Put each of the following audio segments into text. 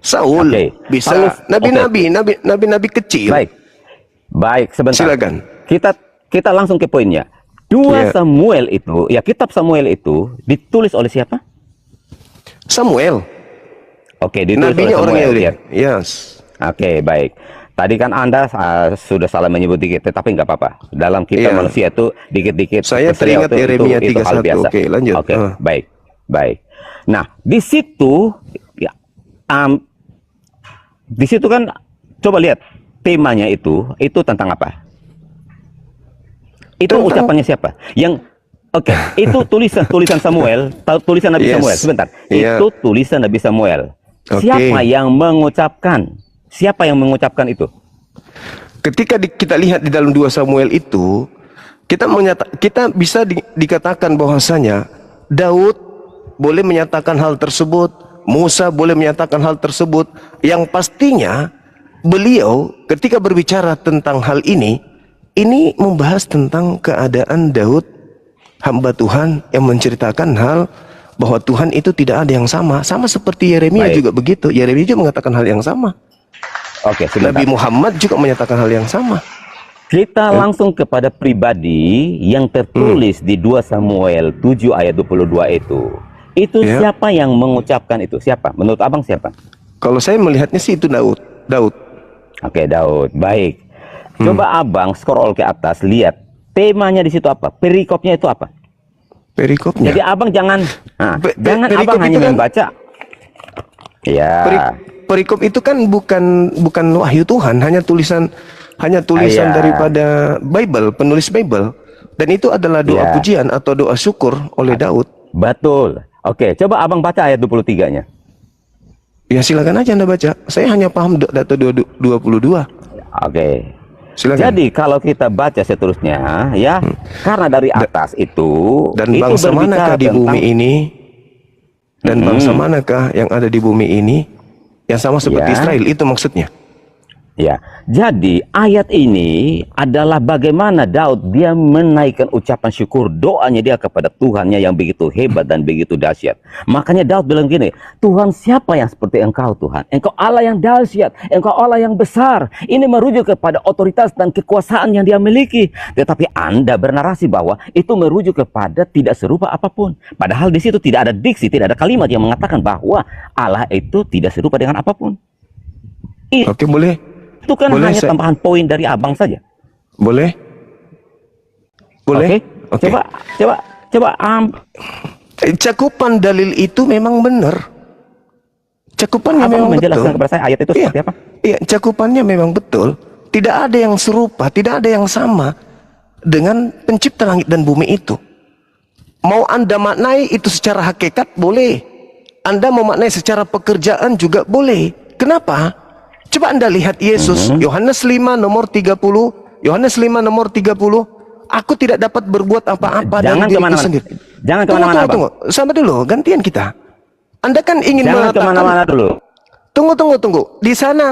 Saul, Oke. bisa Paulus, nabi-nabi kecil. Baik. Baik, sebentar. Silakan. Kita langsung ke poinnya. 2 Ya. Samuel itu, ya kitab Samuel itu ditulis oleh siapa? Samuel, Oke, ditulis oleh nabinya orang Samuel. Yahudi. Ya. Yes. Oke, baik. Tadi kan Anda sudah salah menyebut dikit, tetapi nggak apa-apa. Dalam kita Iya. manusia itu dikit-dikit. Saya keseliau teringat Yeremia itu hal 31. biasa. Oke, lanjut. Oke, baik, baik. Nah, di situ, ya, di situ kan, coba lihat temanya itu tentang apa? Itu Tentang- ucapannya siapa? Oke, itu tulisan Samuel, tulisan Nabi Yes. Samuel. Sebentar, Iya. itu tulisan Nabi Samuel. Oke. Siapa yang mengucapkan? Siapa yang mengucapkan itu? Ketika kita lihat di dalam 2 Samuel itu, kita bisa dikatakan bahwasanya Daud boleh menyatakan hal tersebut, Musa boleh menyatakan hal tersebut. Yang pastinya beliau ketika berbicara tentang hal ini membahas tentang keadaan Daud, hamba Tuhan yang menceritakan hal bahwa Tuhan itu tidak ada yang sama seperti Yeremia. Baik. Juga begitu. Yeremia juga mengatakan hal yang sama. Oke, sebentar. Nabi Muhammad juga menyatakan hal yang sama. Kita langsung kepada pribadi yang tertulis di 2 Samuel 7 ayat 22 itu. Itu Ya. siapa yang mengucapkan itu? Siapa? Menurut Abang siapa? Kalau saya melihatnya sih itu Daud. Oke, Daud. Baik. Coba Abang scroll ke atas, lihat temanya di situ apa? Perikopnya itu apa? Perikopnya. Jadi Abang jangan jangan perikop Abang hanya itu kan- membaca. Ya. Perikop itu kan bukan wahyu Tuhan, hanya tulisan Iya. daripada Bible, penulis Bible. Dan itu adalah doa Iya. pujian atau doa syukur oleh Daud. Betul. Oke, coba Abang baca ayat 23-nya. Ya silakan aja Anda baca. Saya hanya paham data 22. Oke. Silakan. Jadi kalau kita baca seterusnya ya, karena dari atas itu Dan itu bangsa berbicara manakah di tentang- bumi ini? Dan bangsa manakah yang ada di bumi ini? Yang sama seperti Ya. Israel, itu maksudnya. Ya, jadi ayat ini adalah bagaimana Daud dia menaikkan ucapan syukur doanya dia kepada Tuhannya yang begitu hebat dan begitu dahsyat. Makanya Daud bilang gini, Tuhan siapa yang seperti Engkau Tuhan? Engkau Allah yang dahsyat, Engkau Allah yang besar. Ini merujuk kepada otoritas dan kekuasaan yang dia miliki. Tetapi Anda bernarasi bahwa itu merujuk kepada tidak serupa apapun. Padahal di situ tidak ada diksi, tidak ada kalimat yang mengatakan bahwa Allah itu tidak serupa dengan apapun. Oke, boleh. Itu kan Boleh, hanya tambahan poin dari Abang saja. Boleh? Boleh? Oke. Coba. Cakupan dalil itu memang benar. Cakupannya Abang memang menjelaskan betul. kepada saya ayat itu Iya. seperti apa? Iya, cakupannya memang betul. Tidak ada yang serupa, tidak ada yang sama dengan pencipta langit dan bumi itu. Mau Anda maknai itu secara hakikat, boleh. Anda mau maknai secara pekerjaan juga boleh. Kenapa? Coba Anda lihat Yesus, Yohanes 5 nomor 30, Yohanes 5 nomor 30, aku tidak dapat berbuat apa-apa dari Jangan diriku kemana-mana. sendiri. Jangan Tunggu, kemana-mana, Abang. tunggu. Sama dulu, gantian kita. Anda kan ingin Jangan mengatakan, kemana-mana dulu. tunggu. Di sana,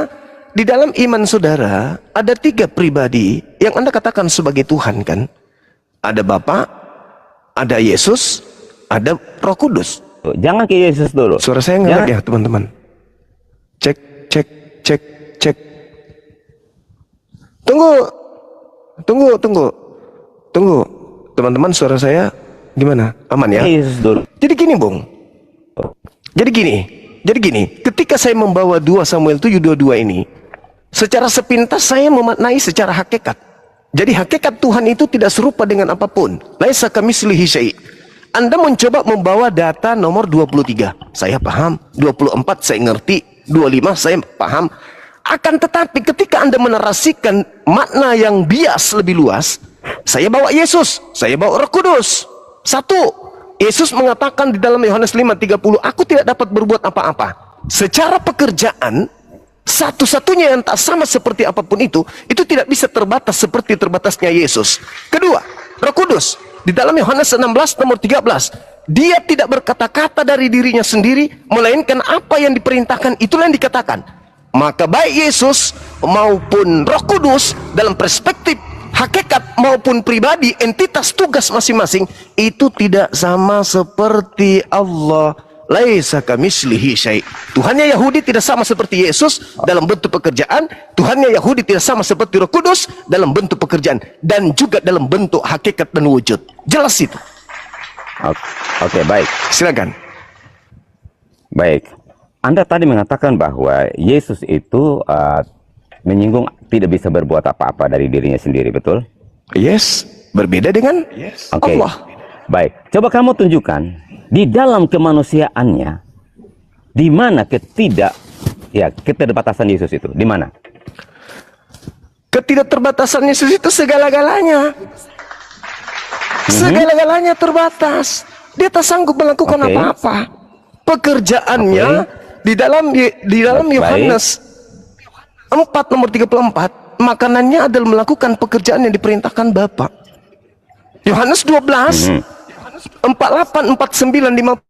di dalam iman saudara, ada 3 pribadi yang Anda katakan sebagai Tuhan kan? Ada Bapa, ada Yesus, ada Roh Kudus. Jangan ke Yesus dulu. Suara saya Jangan- nggak ya teman-teman? Cek. Tunggu. Teman-teman, suara saya gimana? Aman ya? Ke Yesus dulu. Jadi gini, Bung. Jadi gini. Ketika saya membawa 2 Samuel 7:22 ini, secara sepintas saya memaknai secara hakikat. Jadi hakikat Tuhan itu tidak serupa dengan apapun. Laisa kamitslihi syai'. Anda mencoba membawa data nomor 23. Saya paham. 24 saya ngerti. 25 saya paham. Akan tetapi ketika Anda menarasikan makna yang bias lebih luas, saya bawa Yesus, saya bawa Roh Kudus. Satu, Yesus mengatakan di dalam Yohanes 5:30, aku tidak dapat berbuat apa-apa. Secara pekerjaan, satu-satunya yang tak sama seperti apapun itu tidak bisa terbatas seperti terbatasnya Yesus. Kedua, Roh Kudus. Di dalam Yohanes 16 nomor 13, dia tidak berkata-kata dari dirinya sendiri, melainkan apa yang diperintahkan itulah yang dikatakan. Maka baik Yesus maupun Roh Kudus dalam perspektif hakikat maupun pribadi, entitas tugas masing-masing itu tidak sama seperti Allah laisa kamitslihi syai'. Tuhannya Yahudi tidak sama seperti Yesus dalam bentuk pekerjaan, Tuhannya Yahudi tidak sama seperti Roh Kudus dalam bentuk pekerjaan dan juga dalam bentuk hakikat dan wujud. Jelas itu. Oke, baik. Silakan. Baik. Anda tadi mengatakan bahwa Yesus itu menyinggung tidak bisa berbuat apa-apa dari dirinya sendiri, betul? Yes, berbeda dengan Oke. Allah. Baik. Coba kamu tunjukkan di dalam kemanusiaannya di mana keterbatasan Yesus itu? Di mana? Ketidakterbatasan Yesus itu segala-galanya. Segala-galanya terbatas. Dia tak sanggup melakukan Oke. apa-apa. Pekerjaannya di dalam Baik. Yohanes 4 nomor 34, makanannya adalah melakukan pekerjaan yang diperintahkan Bapa. Yohanes 12 48 49 50.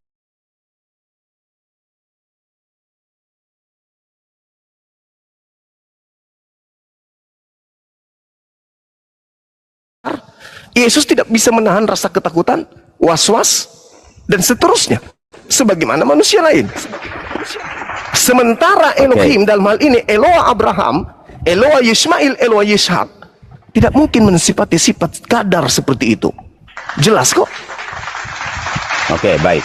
Yesus tidak bisa menahan rasa ketakutan, was-was, dan seterusnya. Sebagaimana manusia lain. Sementara Elohim dalam hal ini, Eloah Abraham, Eloah Yismail, Eloah Yishak, tidak mungkin mensifati sifat kadar seperti itu. Jelas kok. Oke, baik.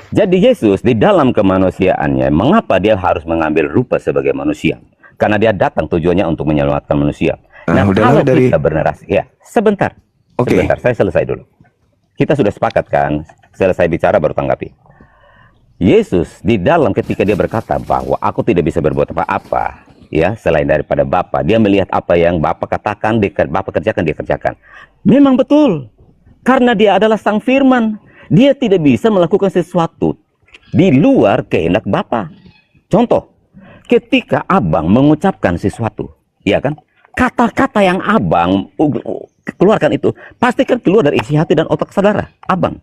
Jadi Yesus di dalam kemanusiaannya, mengapa dia harus mengambil rupa sebagai manusia? Karena dia datang tujuannya untuk menyelamatkan manusia. Nah, udahlah kalau kita bernarasi, ya, sebentar. Oke. Sebentar, saya selesai dulu. Kita sudah sepakat kan, selesai bicara baru tanggapi. Yesus di dalam ketika dia berkata bahwa aku tidak bisa berbuat apa-apa, ya, selain daripada Bapa. Dia melihat apa yang Bapa katakan, Bapa kerjakan, dia kerjakan. Memang betul. Karena dia adalah Sang Firman. Dia tidak bisa melakukan sesuatu di luar kehendak Bapa. Contoh, ketika abang mengucapkan sesuatu, ya kan? Kata-kata yang abang keluarkan itu pasti kan keluar dari isi hati dan otak saudara, abang.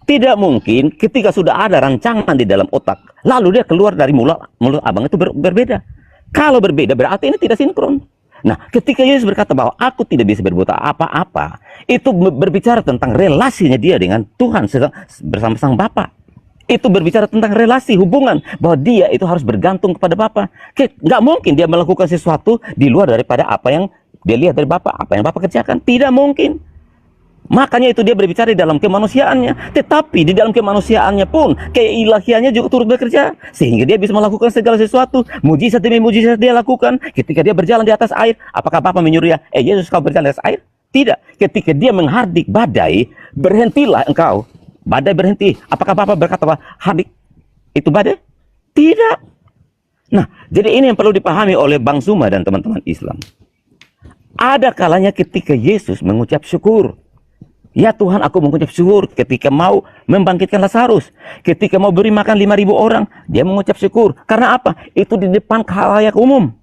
Tidak mungkin ketika sudah ada rancangan di dalam otak, lalu dia keluar dari mulut abang itu berbeda. Kalau berbeda berarti ini tidak sinkron. Nah, ketika Yesus berkata bahwa aku tidak bisa berbuat apa-apa, itu berbicara tentang relasinya dia dengan Tuhan bersama Sang Bapa. Itu berbicara tentang relasi, hubungan, bahwa dia itu harus bergantung kepada Bapa. Nggak mungkin dia melakukan sesuatu di luar daripada apa yang dia lihat dari Bapa, apa yang Bapa kerjakan. Tidak mungkin. Makanya itu dia berbicara di dalam kemanusiaannya. Tetapi di dalam kemanusiaannya pun keilahiannya juga turut bekerja, sehingga dia bisa melakukan segala sesuatu. Mujizat demi mujizat dia lakukan. Ketika dia berjalan di atas air, apakah Bapa menyuruh dia, Yesus kau berjalan di atas air? Tidak. Ketika dia menghardik badai, berhentilah engkau. Badai berhenti. Apakah Bapa berkata bahwa hardik itu badai? Tidak. Nah, jadi ini yang perlu dipahami oleh Bang Zuma dan teman-teman Islam. Ada kalanya ketika Yesus mengucap syukur. Ya Tuhan, aku mengucap syukur ketika mau membangkitkan Lazarus. Ketika mau beri makan 5.000 orang, dia mengucap syukur. Karena apa? Itu di depan khalayak umum.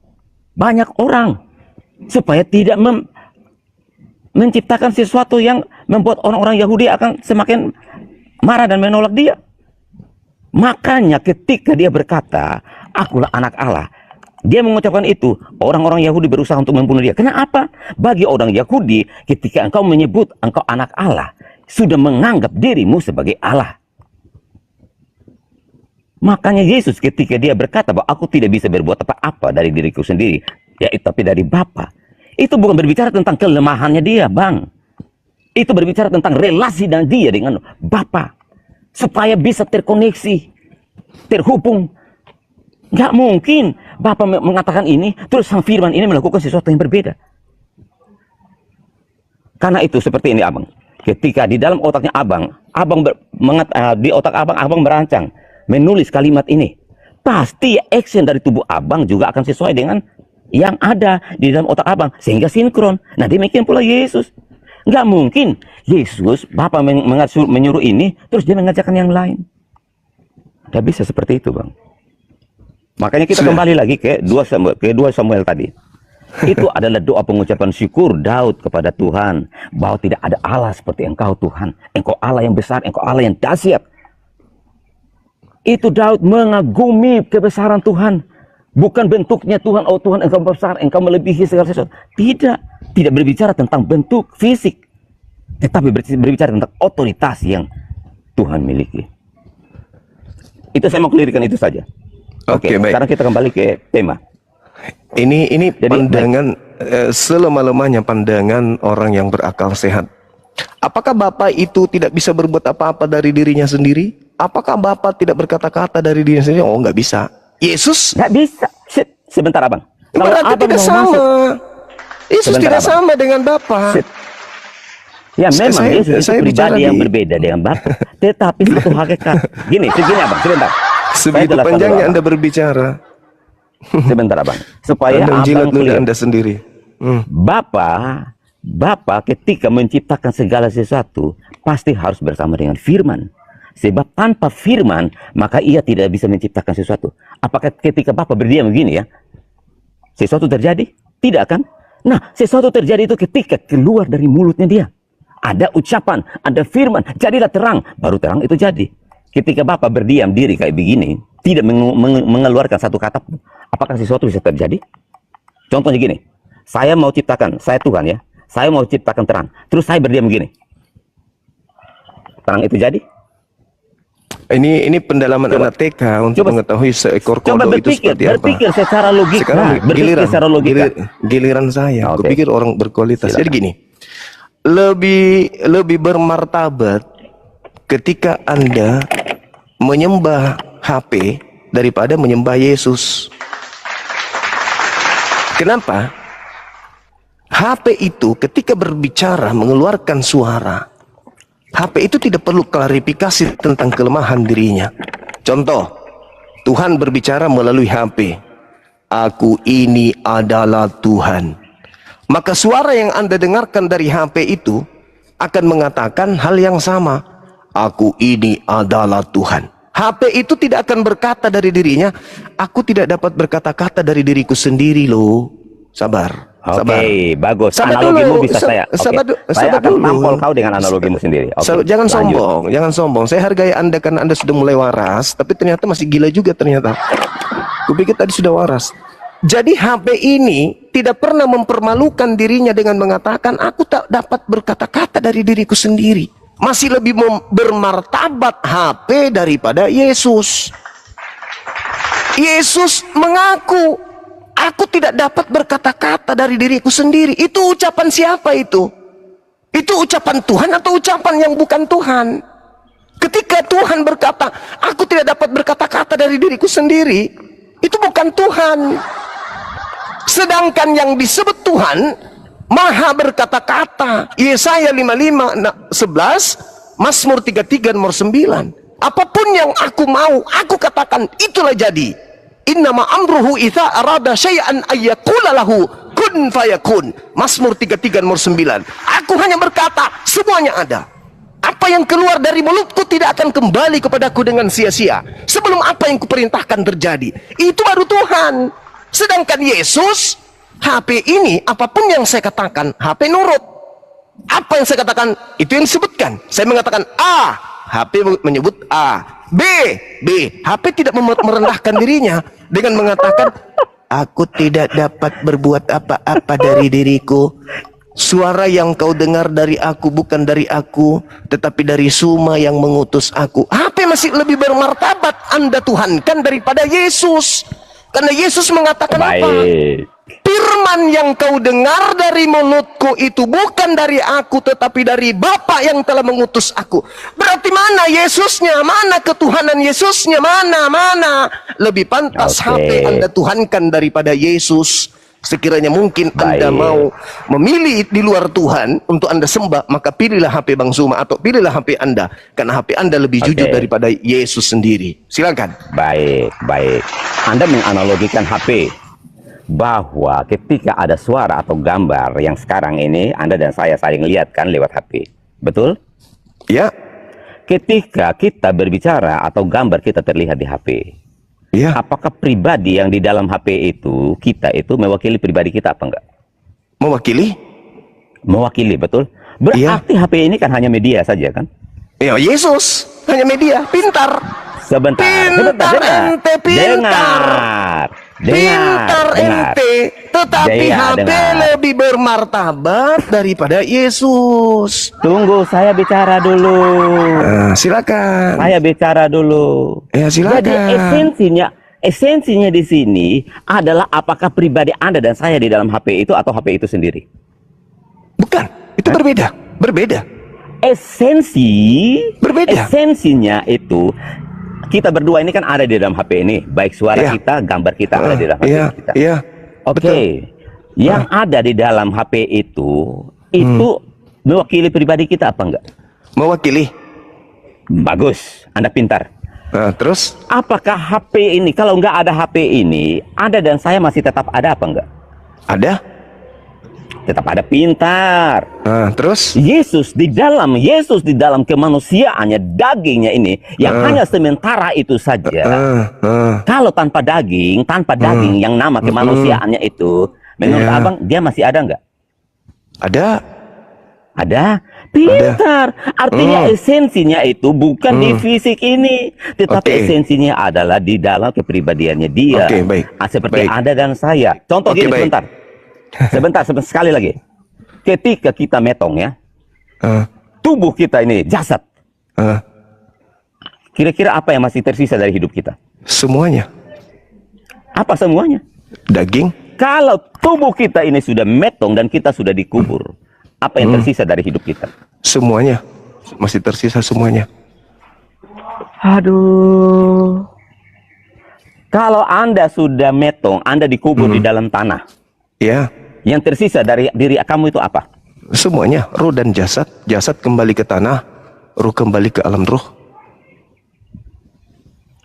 Banyak orang. Supaya tidak menciptakan sesuatu yang membuat orang-orang Yahudi akan semakin marah dan menolak dia. Makanya ketika dia berkata, akulah anak Allah, dia mengucapkan itu, orang-orang Yahudi berusaha untuk membunuh dia. Kenapa? Bagi orang Yahudi, ketika engkau menyebut engkau anak Allah, sudah menganggap dirimu sebagai Allah. Makanya Yesus ketika dia berkata bahwa aku tidak bisa berbuat apa-apa dari diriku sendiri, yaitu tapi dari Bapa. Itu bukan berbicara tentang kelemahannya dia, Bang. Itu berbicara tentang relasi dan dia dengan Bapa. Supaya bisa terkoneksi, terhubung. Nggak mungkin Bapak mengatakan ini, terus Sang Firman ini melakukan sesuatu yang berbeda. Karena itu seperti ini abang. Ketika di dalam otaknya abang di otak abang merancang, menulis kalimat ini. Pasti action dari tubuh abang juga akan sesuai dengan yang ada di dalam otak abang. Sehingga sinkron. Nah demikian pula Yesus. Nggak mungkin Yesus, Bapak menyuruh ini, terus dia mengajarkan yang lain. Nggak bisa seperti itu bang. Makanya kita kembali lagi ke 2 Samuel tadi. Itu adalah doa pengucapan syukur Daud kepada Tuhan. Bahwa tidak ada Allah seperti Engkau Tuhan. Engkau Allah yang besar, Engkau Allah yang dahsyat. Itu Daud mengagumi kebesaran Tuhan. Bukan bentuknya Tuhan, oh Tuhan Engkau besar, Engkau melebihi segala sesuatu. Tidak berbicara tentang bentuk fisik. Tetapi berbicara tentang otoritas yang Tuhan miliki. Itu saya mau clearkan itu saja. Oke, baik. Sekarang kita kembali ke tema. Ini Jadi, pandangan selama-lamanya pandangan orang yang berakal sehat. Apakah Bapak itu tidak bisa berbuat apa-apa dari dirinya sendiri? Apakah Bapak tidak berkata-kata dari dirinya sendiri? Oh, nggak bisa. Yesus Nggak bisa. Sebentar abang. Kalau berarti abang tidak mau sama. masuk, Yesus Sebentar, tidak Abang. sama dengan Bapak. ya memang Saya- Yesus itu saya bicara pribadi yang di- berbeda dengan Bapak. Tetapi satu hakikat. Gini abang. Sebentar. Saya Sebegitu jelaskan panjangnya dulu, Anda Abang. berbicara, Sebentar abang. Supaya Anda menjilat abang ludah clear. Anda sendiri. Bapak ketika menciptakan segala sesuatu pasti harus bersama dengan firman. Sebab tanpa firman maka ia tidak bisa menciptakan sesuatu. Apakah ketika Bapak berdiam begini ya, sesuatu terjadi? Tidak kan? Nah, sesuatu terjadi itu ketika keluar dari mulutnya dia. Ada ucapan, ada firman, jadilah terang. Baru terang itu jadi. Ketika Bapak berdiam diri kayak begini, tidak mengeluarkan satu kata pun, apakah sesuatu bisa terjadi? Contohnya gini, saya mau ciptakan, saya Tuhan ya, saya mau ciptakan terang, terus saya berdiam begini. Terang itu jadi? Ini pendalaman anak TK untuk Coba- mengetahui seekor Coba kodok itu seperti apa. berpikir secara logika. Sekarang Berpikir secara logika. giliran saya. Aku Oke. pikir orang berkualitas. Silakan. Jadi gini, lebih bermartabat ketika Anda menyembah HP daripada menyembah Yesus. Kenapa? HP itu ketika berbicara mengeluarkan suara, HP itu tidak perlu klarifikasi tentang kelemahan dirinya. Contoh, Tuhan berbicara melalui HP. Aku ini adalah Tuhan. Maka suara yang Anda dengarkan dari HP itu akan mengatakan hal yang sama. Aku ini adalah Tuhan. HP itu tidak akan berkata dari dirinya, aku tidak dapat berkata-kata dari diriku sendiri loh. Sabar. Sabar. Oke, bagus. Sabar Analogimu dulu, bisa saya. Oke. sabar Saya sabar akan dulu. tampol kau dengan analogimu sendiri. Oke. Jangan lanjut. sombong, jangan sombong. Saya hargai Anda karena Anda sudah mulai waras, tapi ternyata masih gila juga ternyata. Kupikir tadi sudah waras. Jadi HP ini tidak pernah mempermalukan dirinya dengan mengatakan aku tak dapat berkata-kata dari diriku sendiri. Masih lebih bermartabat HP daripada Yesus. Yesus mengaku, aku tidak dapat berkata-kata dari diriku sendiri. Itu ucapan siapa itu? Itu ucapan Tuhan atau ucapan yang bukan Tuhan? Ketika Tuhan berkata, aku tidak dapat berkata-kata dari diriku sendiri, itu bukan Tuhan. Sedangkan yang disebut Tuhan, Maha berkata-kata. Yesaya 55:11, Mazmur 33 nomor 9. Apapun yang aku mau, aku katakan, itulah jadi. Innama amruhu idza arada syai'an ayyaqula lahu kun fayakun. Mazmur 33 nomor 9. Aku hanya berkata, semuanya ada. Apa yang keluar dari mulutku tidak akan kembali kepadaku dengan sia-sia. Sebelum apa yang kuperintahkan terjadi. Itu baru Tuhan. Sedangkan Yesus, HP ini, apapun yang saya katakan, HP nurut. Apa yang saya katakan, itu yang disebutkan. Saya mengatakan A, HP menyebut A. B, HP tidak merendahkan dirinya dengan mengatakan, aku tidak dapat berbuat apa-apa dari diriku. Suara yang kau dengar dari aku bukan dari aku, tetapi dari Suma yang mengutus aku. HP masih lebih bermartabat Anda tuhankan daripada Yesus. Karena Yesus mengatakan apa? Baik. Firman yang kau dengar dari mulutku itu bukan dari aku, tetapi dari Bapa yang telah mengutus aku. Berarti mana Yesusnya? Mana ketuhanan Yesusnya? Mana? Lebih pantas Oke. HP Anda tuhankan daripada Yesus. Sekiranya mungkin Anda Baik. mau memilih di luar Tuhan untuk Anda sembah, maka pilihlah HP Bang Suma atau pilihlah HP Anda. Karena HP Anda lebih jujur Oke. daripada Yesus sendiri. Silakan. Baik. Anda menganalogikan HP bahwa ketika ada suara atau gambar yang sekarang ini Anda dan saya saling lihat kan lewat HP. Betul? Ya, Ketika kita berbicara atau gambar kita terlihat di HP. ya. Apakah pribadi yang di dalam HP itu, kita itu mewakili pribadi kita apa enggak? Mewakili? Mewakili, betul? Berarti HP ini kan hanya media saja kan? Ya, Yesus hanya media. Pintar. Sebentar, Pintar dengar. ente, pintar. Dengar. Pintar ente. Tetapi Iya, HP dengar. lebih bermartabat daripada Yesus. Tunggu, saya bicara dulu. Silakan. Saya bicara dulu. Ya, silakan. Jadi esensinya di sini adalah apakah pribadi Anda dan saya di dalam HP itu atau HP itu sendiri? Bukan, itu berbeda. Berbeda. Berbeda. Esensinya itu kita berdua ini kan ada di dalam HP ini, baik suara Iya. kita, gambar kita ada di dalam HP Iya, kita. iya. Oke, betul. yang ada di dalam HP itu mewakili pribadi kita apa enggak? Mewakili. Bagus, Anda pintar. Terus? Apakah HP ini, kalau enggak ada HP ini, Anda dan saya masih tetap ada apa enggak? Ada? Tetap ada, pintar. Terus? Yesus di dalam kemanusiaannya, dagingnya ini yang hanya sementara itu saja. Kalau tanpa daging yang nama kemanusiaannya itu, menurut Iya. abang dia masih ada nggak? Ada? Ada. Pintar. Artinya esensinya itu bukan di fisik ini, tetapi Oke. esensinya adalah di dalam kepribadiannya dia. Oke, baik. Seperti Baik. Anda dan saya. Contoh Oke, gini, baik. sebentar sekali lagi. Ketika kita metong ya, tubuh kita ini jasad. Kira-kira apa yang masih tersisa dari hidup kita? Semuanya. Apa semuanya? Daging? Kalau tubuh kita ini sudah metong dan kita sudah dikubur, apa yang tersisa dari hidup kita? Semuanya. Masih tersisa semuanya. Aduh. Kalau Anda sudah metong, Anda dikubur di dalam tanah. Ya. Yang tersisa dari diri kamu itu apa? Semuanya. Ruh dan jasad. Jasad kembali ke tanah. Ruh kembali ke alam ruh.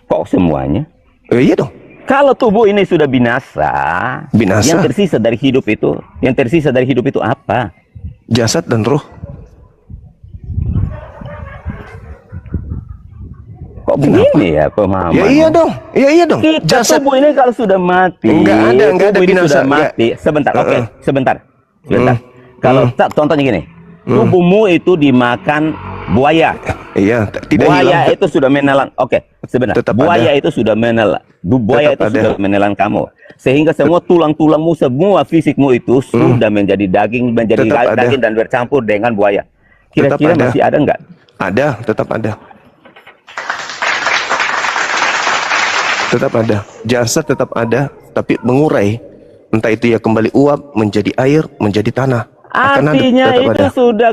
Kok semuanya? Iya dong. Kalau tubuh ini sudah binasa, Binasa. yang tersisa dari hidup itu apa? Jasad dan ruh. Kok begini ya pemahaman? Ya iya dong. Ya iya dong. Kita Jasad. tubuh ini kalau sudah mati, Enggak ada tubuh ini binasa. sudah mati. Sebentar, oke, sebentar. Kalau contohnya gini, tubuhmu itu dimakan buaya. Iya. Tidak Buaya hilang. itu sudah menelan. Oke, sebentar. Tetap Buaya ada. itu sudah menelan. Buaya Tetap itu ada. sudah menelan kamu. Sehingga semua tulang-tulangmu, semua fisikmu itu sudah menjadi daging, Tetap ada. daging dan bercampur dengan buaya. Tetap Kira-kira ada. masih ada nggak? Ada. Tetap ada. Tetap ada. Jasad tetap ada. Tapi mengurai. Entah itu ya kembali uap. Menjadi air. Menjadi tanah. Akan ada, Artinya tetap itu ada. sudah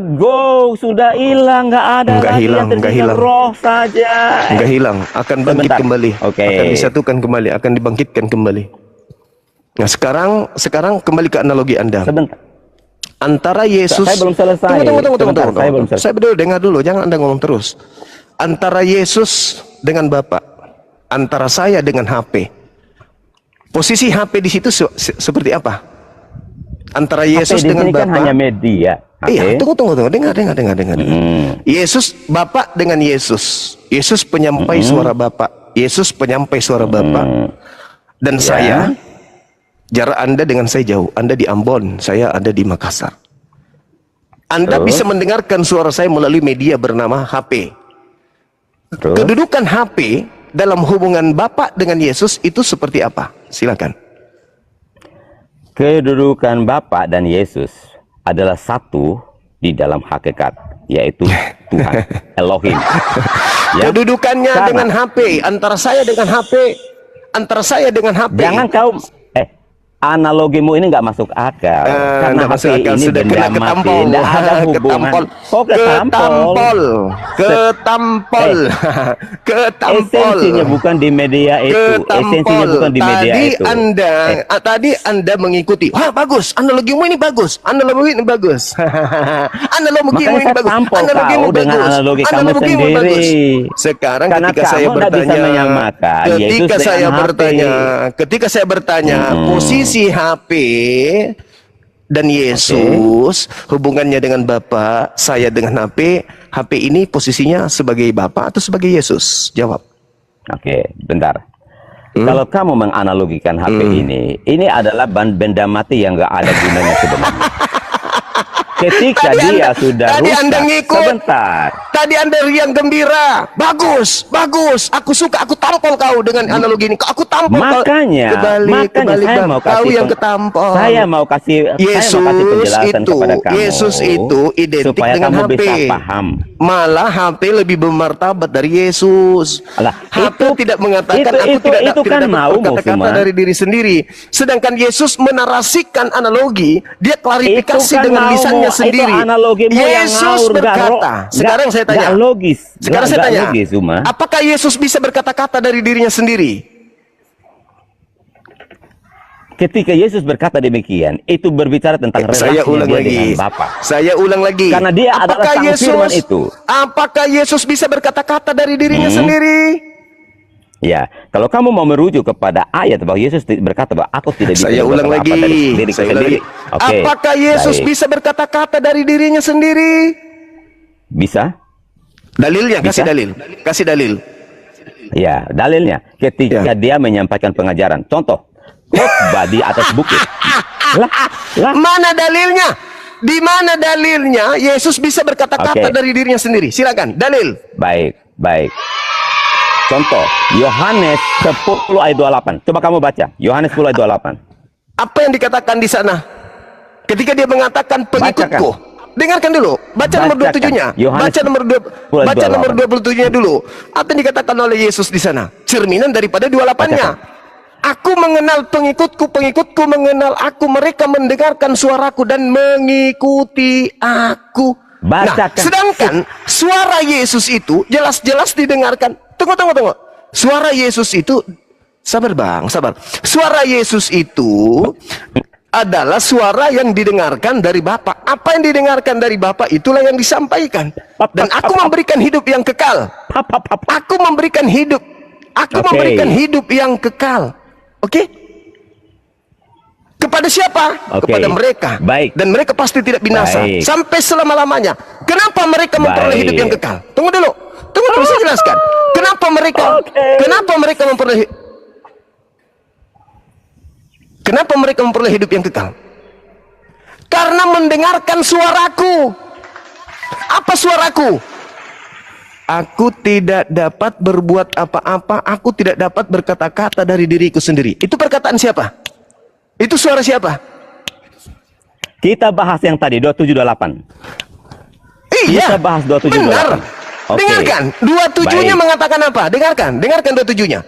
sudah hilang, nggak ada Nggak lagi hilang, yang tersisa nggak hilang. roh saja. Enggak hilang, akan bangkit Sebentar. kembali. Oke. Akan disatukan kembali, akan dibangkitkan kembali. Nah, sekarang kembali ke analogi Anda. Sebentar. Antara Yesus. Saya belum selesai. Sebentar, saya belum selesai. Saya betul, dengar dulu, jangan Anda ngomong terus. Antara Yesus dengan Bapa, antara saya dengan HP. Posisi HP di situ seperti apa? Antara Yesus HP di dengan sini kan Bapa. hanya media. Iya, Oke? tunggu. Dengar. Yesus, Bapak dengan Yesus. Yesus penyampai suara Bapak. Yesus penyampai suara Bapak. Dan Ya. saya, jarak Anda dengan saya jauh. Anda di Ambon, saya ada di Makassar. Anda Terus? bisa mendengarkan suara saya melalui media bernama HP. Terus? Kedudukan HP dalam hubungan Bapak dengan Yesus itu seperti apa? Silakan. Kedudukan Bapa dan Yesus adalah satu di dalam hakikat, yaitu Tuhan Elohim. Ya? Kedudukannya Karena- dengan HP, antara saya dengan HP, Jangan kau analogimu ini nggak masuk akal. Karena nggak HP masuk akal, ini sudah benda kena mati, ketampol. nggak ada hubungan. Ketampol. Oh, ketampol. Ketampol. Esensinya bukan di media itu. Esensinya bukan di media Tadi itu. Tadi Anda mengikuti. Wah, bagus. Analogimu ini bagus. Analogimu ini bagus. Analogimu Makanya ini saya bagus. tampol Analogimu kau dengan bagus. analogi kamu Analogimu sendiri. bagus. Sekarang Karena ketika saya kamu nggak bisa bertanya, menyamakan Yesus ketika saya dengan bertanya, posisi HP dan Yesus, hubungannya dengan Bapa, saya dengan HP, HP ini posisinya sebagai Bapa atau sebagai Yesus? Jawab. Oke, bentar. Kalau kamu menganalogikan HP ini adalah benda mati yang nggak ada gunanya sebenarnya. Ketika Tadi dia Anda- sudah tadi rusak, Anda ngikut. sebentar. Tadi Anda riang gembira. Bagus, bagus. Aku suka, aku tampol kau dengan analogi ini. Aku tampol kau. Makanya Kebalik, saya mau kau kasih yang ketampol. saya mau kasih penjelasan kepada kamu. Yesus itu identik supaya dengan kamu HP. bisa paham. Malah HP lebih bermartabat dari Yesus. Alah, HP itu- tidak mengatakan itu- aku itu- tidak itu kan dapat maumu berkata-kata semua. dari diri sendiri. Sedangkan Yesus menarasikan analogi, dia klarifikasi Itu kan dengan maumu, lisannya itu sendiri. analogimu yang Yesus ngawur, nggak berkata, sekarang saya tanya. nggak logis. Sekarang saya Nggak tanya, logis, Uma. apakah Yesus bisa berkata-kata dari dirinya sendiri? Ketika Yesus berkata demikian, itu berbicara tentang Saya relasinya ulang dia lagi. dengan Bapa. Saya ulang lagi. Karena dia adalah sang firman itu. Apakah Yesus bisa berkata-kata dari dirinya sendiri? Ya, kalau kamu mau merujuk kepada ayat bahwa Yesus berkata bahwa aku tidak bisa Saya berbuat ulang apa-apa lagi. dari diriku Saya ulang sendiri. lagi. Oke, Apakah Yesus baik. bisa berkata-kata dari dirinya sendiri? Bisa? Dalilnya, kasih Bisa? dalil. Kasih dalil. Ya, dalilnya ketika Ya. dia menyampaikan pengajaran. Contoh, khotbah di atas bukit. Lah, Mana dalilnya? Di mana dalilnya Yesus bisa berkata-kata Oke. dari dirinya sendiri? Silakan, dalil. baik, baik. Contoh, Yohanes 10 ayat 28. Coba kamu baca. Yohanes 10 ayat 28. Apa yang dikatakan di sana? Ketika dia mengatakan pengikutku. Dengarkan dulu. Baca nomor Bacakan. 27-nya. Yohanes Baca nomor 2, baca nomor 27-nya dulu. Apa yang dikatakan oleh Yesus di sana? Cerminan daripada 28-nya. Aku mengenal pengikutku, pengikutku mengenal aku. Mereka mendengarkan suaraku dan mengikuti aku. Nah, Bacakan. sedangkan suara Yesus itu jelas-jelas didengarkan. Tunggu. Suara Yesus itu, sabar bang, sabar. Suara Yesus itu adalah suara yang didengarkan dari Bapa. Apa yang didengarkan dari Bapa itulah yang disampaikan. Dan aku memberikan hidup yang kekal. Aku memberikan hidup. Aku Oke. memberikan hidup yang kekal. Oke? Kepada siapa? Oke. Kepada mereka. Baik. Dan mereka pasti tidak binasa Baik. sampai selama-lamanya. Kenapa mereka memperoleh Baik. hidup yang kekal? Tunggu dulu, saya jelaskan. Kenapa mereka memperoleh Kenapa mereka memperoleh hidup yang kekal? Karena mendengarkan suaraku. Apa suaraku? Aku tidak dapat berbuat apa-apa. Aku tidak dapat berkata-kata dari diriku sendiri. Itu perkataan siapa? Itu suara siapa? Kita bahas yang tadi 2728. Iya. Kita bahas 2728. Benar. Oke. Dengarkan. 27-nya Baik. mengatakan apa? Dengarkan 27-nya.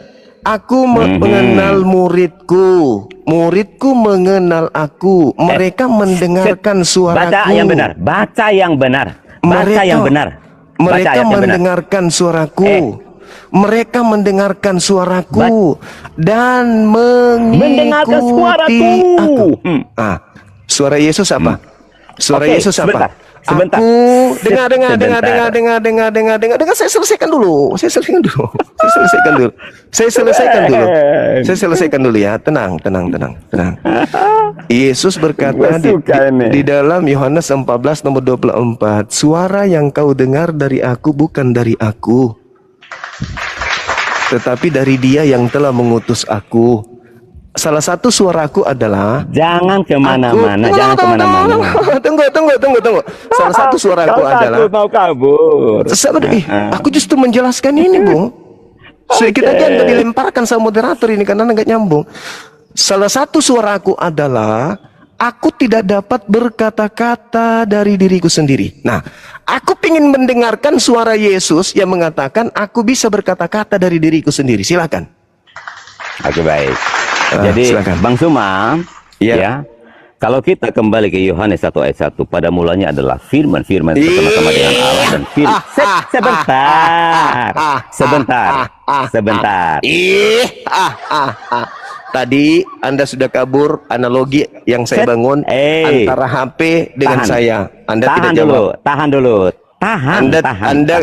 Aku mengenal muridku. Muridku mengenal aku. Mereka mendengarkan suaraku. Baca yang benar. Baca yang benar. Baca yang benar. Baca Mereka ayat yang benar. mendengarkan suaraku. Mereka mendengarkan suaraku dan Mendengarkan mengikuti suaraku. aku. Suara Yesus apa? Suara Oke, Yesus apa? sebentar. Aku dengar. Saya selesaikan dulu. Saya selesaikan dulu ya. Tenang. Yesus berkata di dalam Yohanes 14 nomor 24, suara yang kau dengar dari aku bukan dari aku, tetapi dari Dia yang telah mengutus aku. Salah satu suaraku adalah Jangan kemana-mana. Jangan kemana-mana. Tunggu. Salah satu suaraku Kau adalah takut mau kabur. aku justru menjelaskan ini, Bung. Sedikit aja nggak dilemparkan sama moderator ini karena nggak nyambung. Salah satu suaraku adalah aku tidak dapat berkata-kata dari diriku sendiri. Nah, aku ingin mendengarkan suara Yesus yang mengatakan aku bisa berkata-kata dari diriku sendiri. Silakan. Oke, baik. Jadi silakan. Bang Suma, Iya. ya, kalau kita kembali ke Yohanes 1 ayat 1, pada mulanya adalah firman bersama-sama dengan Allah dan firman. Sebentar. Tadi Anda sudah kabur analogi yang saya bangun antara HP dengan saya. Anda tidak jawab. Tahan dulu. Anda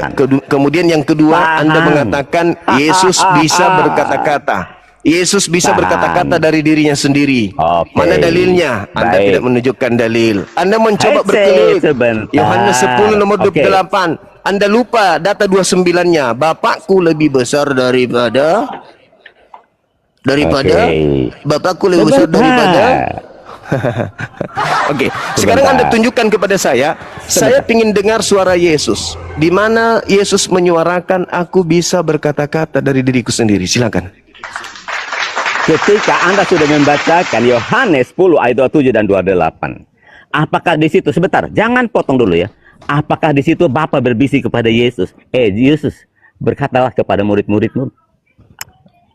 kemudian yang kedua Anda mengatakan Yesus bisa berkata-kata. Yesus bisa berkata-kata dari dirinya sendiri. Oke. Mana dalilnya? Anda Baik. tidak menunjukkan dalil. Anda mencoba Sebentar. berkelit. Yohanes 10 nomor 28. Anda lupa data 29-nya. Bapakku lebih besar daripada Oke. Bapakku lebih besar daripada Oke, sekarang Anda tunjukkan kepada saya ingin dengar suara Yesus. Di mana Yesus menyuarakan, aku bisa berkata-kata dari diriku sendiri. Silakan. Ketika Anda sudah membacakan Yohanes 10 ayat 27 dan 28. Apakah di situ, sebentar, jangan potong dulu ya. Apakah di situ Bapa berbisik kepada Yesus? Yesus, berkatalah kepada murid-muridmu,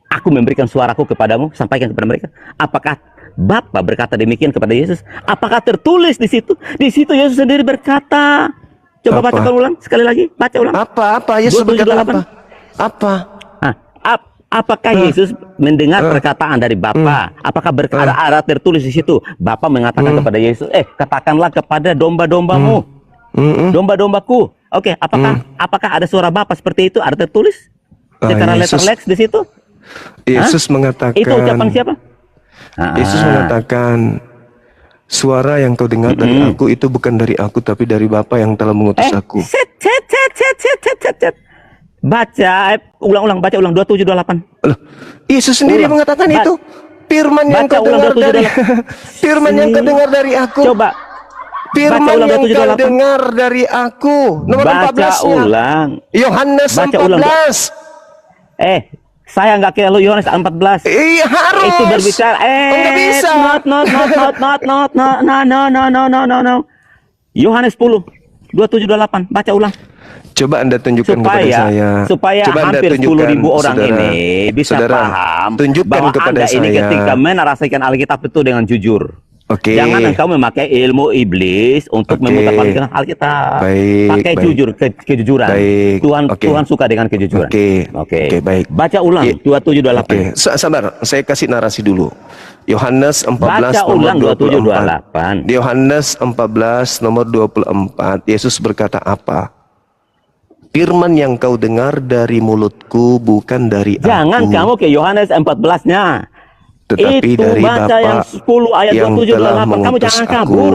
aku memberikan suaraku kepadamu, sampaikan kepada mereka. Apakah Bapa berkata demikian kepada Yesus? Apakah tertulis di situ? Di situ Yesus sendiri berkata. Coba bacakan ulang sekali lagi, baca ulang. Apa? Yesus berkata apa? Apa? Apakah Yesus mendengar perkataan dari Bapa? Apakah ada tertulis di situ? Bapa mengatakan kepada Yesus, katakanlah kepada domba-dombamu, domba-dombaku. Oke, apakah ada suara Bapa seperti itu? Ada tertulis secara letter di situ? Yesus mengatakan. Itu ucapan siapa? Yesus mengatakan, suara yang kau dengar dari aku itu bukan dari aku, tapi dari Bapa yang telah mengutus aku. Baca, ulang, baca ulang 2728. Yesus sendiri mengatakan itu. Firman yang kau dengar dari Firman yang kau dengar dari aku. Coba. Firman yang kau dengar dari aku. Nomor 14-nya. Baca ulang. Yohanes 14. Saya nggak kira lu Yohanes 14. Iya, harus. Itu berbicara. Nggak bisa. No. Yohanes 10 2728. Baca ulang. Coba Anda tunjukkan kepada saya. Supaya Coba hampir 10.000 orang ini bisa paham bahwa kepada Anda ini ketika menarasikan Alkitab itu dengan jujur. Jangan engkau memakai ilmu iblis untuk memutarbalikkan Alkitab. Pakai jujur, kejujuran. Tuhan suka dengan kejujuran. Oke, baik. Baca ulang 2728. Sabar, saya kasih narasi dulu. Yohanes 14 Baca ulang 2728. Di Yohanes 14 nomor 24, Yesus berkata apa? Firman yang kau dengar dari mulutku bukan dari aku. Jangan kamu ke Yohanes 14-nya. Tetapi itu dari baca Bapa yang 10 ayat yang 27 telah 28. Kamu jangan mengutus kabur. aku.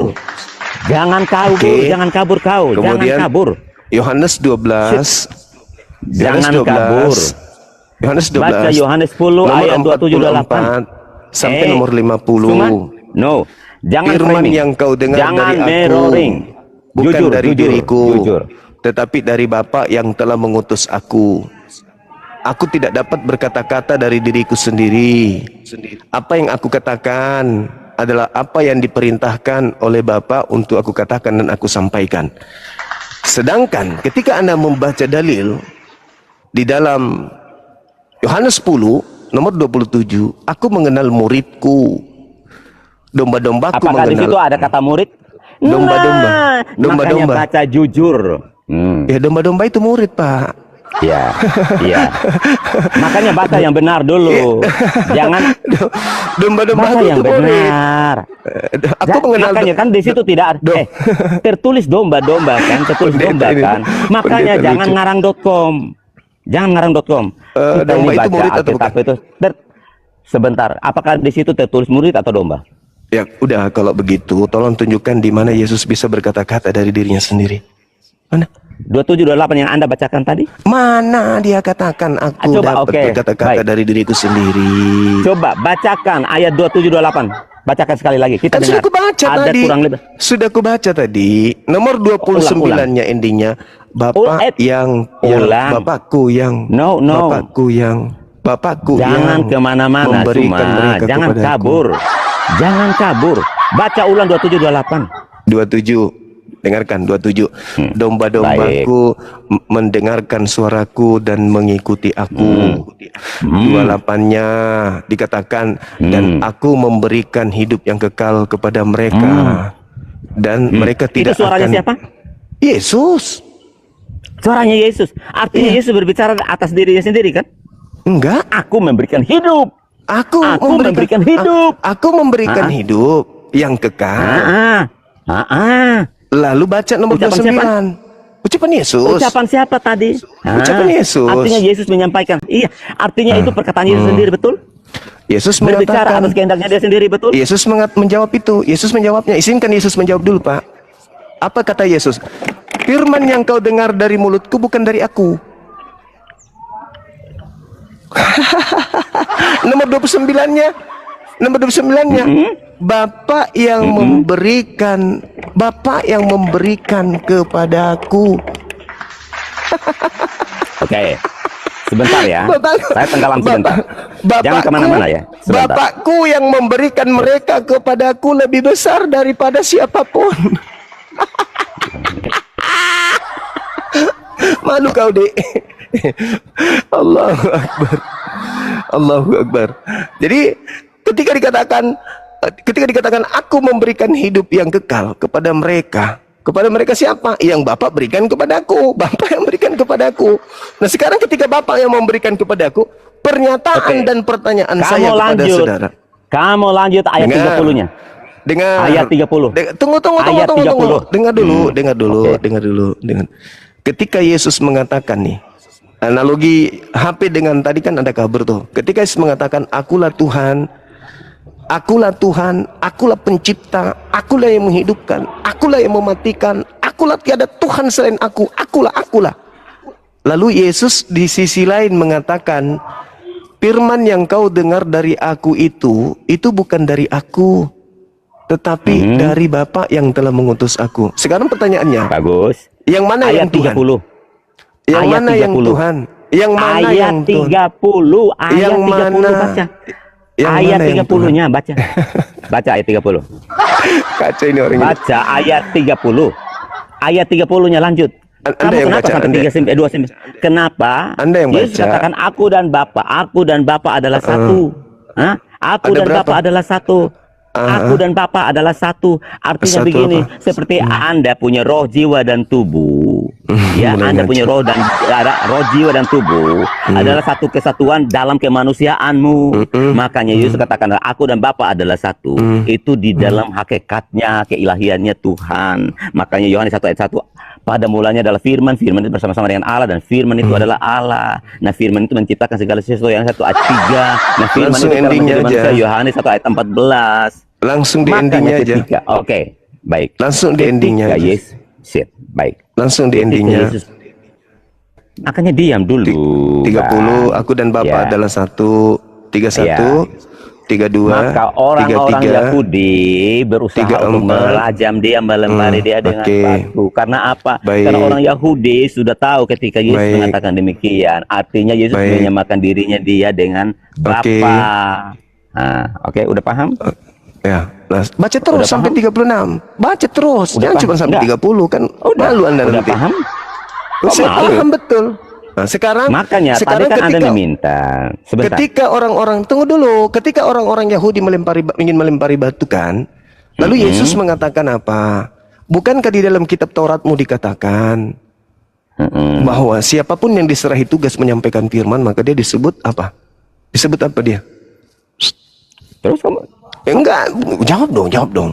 Jangan kabur, jangan kabur kau. Kemudian, jangan kabur. Yohanes 12. Jangan kabur. Yohanes 12. Baca Yohanes 10 ayat 27 28. Sampai nomor 50. No. Jangan Firman framing. yang kau dengar jangan dari aku mirroring. bukan jujur, dari diriku, jujur. tetapi dari Bapa yang telah mengutus aku. Aku tidak dapat berkata-kata dari diriku sendiri. Apa yang aku katakan adalah apa yang diperintahkan oleh Bapa untuk aku katakan dan aku sampaikan. Sedangkan ketika Anda membaca dalil di dalam Yohanes 10 nomor 27, aku mengenal muridku, domba-dombaku Apakah mengenal. di situ ada kata murid? Domba-domba. Makanya baca jujur. Ya, domba-domba itu murid, Pak. Iya. Makanya baca yang benar dulu. Jangan domba-domba baca itu yang murid. benar. Aku mengenal. Makanya kan di situ tidak tertulis domba-domba kan, tertulis domba kan. Makanya jangan ngarang.com. Jangan ngarang.com. Kita domba ini itu baca murid atau Alkitab bukan? itu. Sebentar, apakah di situ tertulis murid atau domba? Ya, udah kalau begitu tolong tunjukkan di mana Yesus bisa berkata-kata dari dirinya sendiri. Mana? 2728 yang Anda bacakan tadi? Mana dia katakan aku dapat berkata-kata dari diriku sendiri. Coba bacakan ayat 2728. Bacakan sekali lagi. Kita dengar. Sudah kubaca ada tadi. Kurang lebih. Sudah kubaca tadi. Nomor 29-nya endingnya Bapak yang Bapakku yang Bapakku yang Bapakku jangan kemana-mana cuma jangan kabur. Jangan kabur. Baca ulang 2728. 27. Dengarkan 27. Domba-dombaku mendengarkan suaraku dan mengikuti aku. 28-nya dikatakan dan aku memberikan hidup yang kekal kepada mereka. Dan mereka tidak itu suaranya akan. Siapa? Yesus. Suaranya Yesus. Artinya Yesus berbicara atas dirinya sendiri kan? Enggak. Aku memberikan hidup. Aku memberikan hidup. Aku memberikan hidup yang kekal. Lalu baca nomor 29. Ucapan Yesus. Ucapan siapa tadi? Ucapan Yesus. Artinya Yesus menyampaikan. Iya, artinya itu perkataan Yesus sendiri, betul? Yesus berbicara mengatakan atas kehendaknya dia sendiri, betul? Yesus menjawab itu. Yesus menjawabnya. Izinkan Yesus menjawab dulu, Pak. Apa kata Yesus? Firman yang kau dengar dari mulutku bukan dari aku. Nomor 29-nya Nomor 29-nya, Bapak yang memberikan kepadaku. Oke. Sebentar ya. Bapak- Saya tenggelam sebentar. Jangan kemana-mana ya. Sebentar. Bapakku yang memberikan mereka kepadaku lebih besar daripada siapapun. Malu kau, Dek. Allahu Akbar. Allahu Akbar. Jadi ketika dikatakan aku memberikan hidup yang kekal kepada mereka siapa? Yang Bapak berikan kepadaku. Bapak yang berikan kepadaku. Nah, sekarang ketika Bapak yang memberikan kepadaku, pernyataan dan pertanyaan saya kepada saudara. Kamu lanjut ayat 30-nya. Dengar. Ayat 30. Tunggu. Ayat 30. Dengar dulu. Ketika Yesus mengatakan nih, analogi HP dengan tadi kan ada kabel tuh. Ketika Yesus mengatakan akulah Tuhan, akulah pencipta, akulah yang menghidupkan, akulah yang mematikan, akulah tiada Tuhan selain aku, akulah. Lalu Yesus di sisi lain mengatakan, firman yang kau dengar dari aku itu bukan dari aku, tetapi dari Bapa yang telah mengutus aku. Sekarang pertanyaannya, Bagus. yang mana Ayat yang Tuhan? 30. Yang Ayat mana yang 30. Tuhan? Yang mana Ayat yang Tuhan? 30. Ayat Yang 30 mana? baca. Yang Ayat mana yang 30-nya baca. Baca ayat 30. Kacau ini orang ini. Baca ayat 30. Ayat 30-nya lanjut. Anda Kamu yang kenapa baca, sampai Anda. 3 sampai 2 sampai? Kenapa? Anda yang Yesus baca. katakan aku dan Bapa adalah satu. Hah? Aku Ada dan berapa? Bapa adalah satu. Aku dan Bapa adalah satu. Artinya Satu begini, apa? seperti Anda punya roh, jiwa dan tubuh. Ya, mulai Anda ngaji. punya roh, jiwa dan tubuh adalah satu kesatuan dalam kemanusiaanmu. Makanya Yesus katakan aku dan Bapa adalah satu. Itu di dalam hakikatnya, keilahiannya Tuhan. Makanya Yohanes 1 ayat 1, pada mulanya adalah firman itu bersama-sama dengan Allah, dan firman itu adalah Allah. Nah, firman itu menciptakan segala sesuatu. Yang 1 ayat 3. Nah, firman Langsung itu telah endingnya menjadi manusia. aja. Yohanes 1 ayat 14. Langsung di Makanya endingnya aja. ketika, oke, baik. Langsung di endingnya Ketika aja. Yesus, baik. Langsung di Ketika endingnya. Yesus, makanya diam dulu. 30, Bang. aku dan Bapa Ya. adalah satu. 31, 32, Maka orang-orang 33. Yahudi berusaha 34. untuk melajam dia, melempari dia dengan oke. batu. Karena apa? Baik. Karena orang Yahudi sudah tahu ketika Yesus Baik. mengatakan demikian. Artinya Yesus Baik. menyamakan dirinya dia dengan Bapa. Oke. Nah, oke, udah paham? Ya, nah, baca terus Udah sampai paham? 36. Baca terus, Udah jangan paham? cuma sampai Enggak. 30 kan. Malu Anda Udah nanti. paham? Kok Saya malu? paham betul. Nah, sekarang Makanya tadi sekarang kan Anda meminta. Sebentar. ketika orang-orang tunggu dulu, ketika orang-orang Yahudi ingin melempari batu kan, lalu Yesus mengatakan apa? Bukankah di dalam kitab Tauratmu dikatakan bahwa siapapun yang diserahi tugas menyampaikan firman, maka dia disebut apa? Disebut apa dia? Terus kamu Enggak, jawab dong.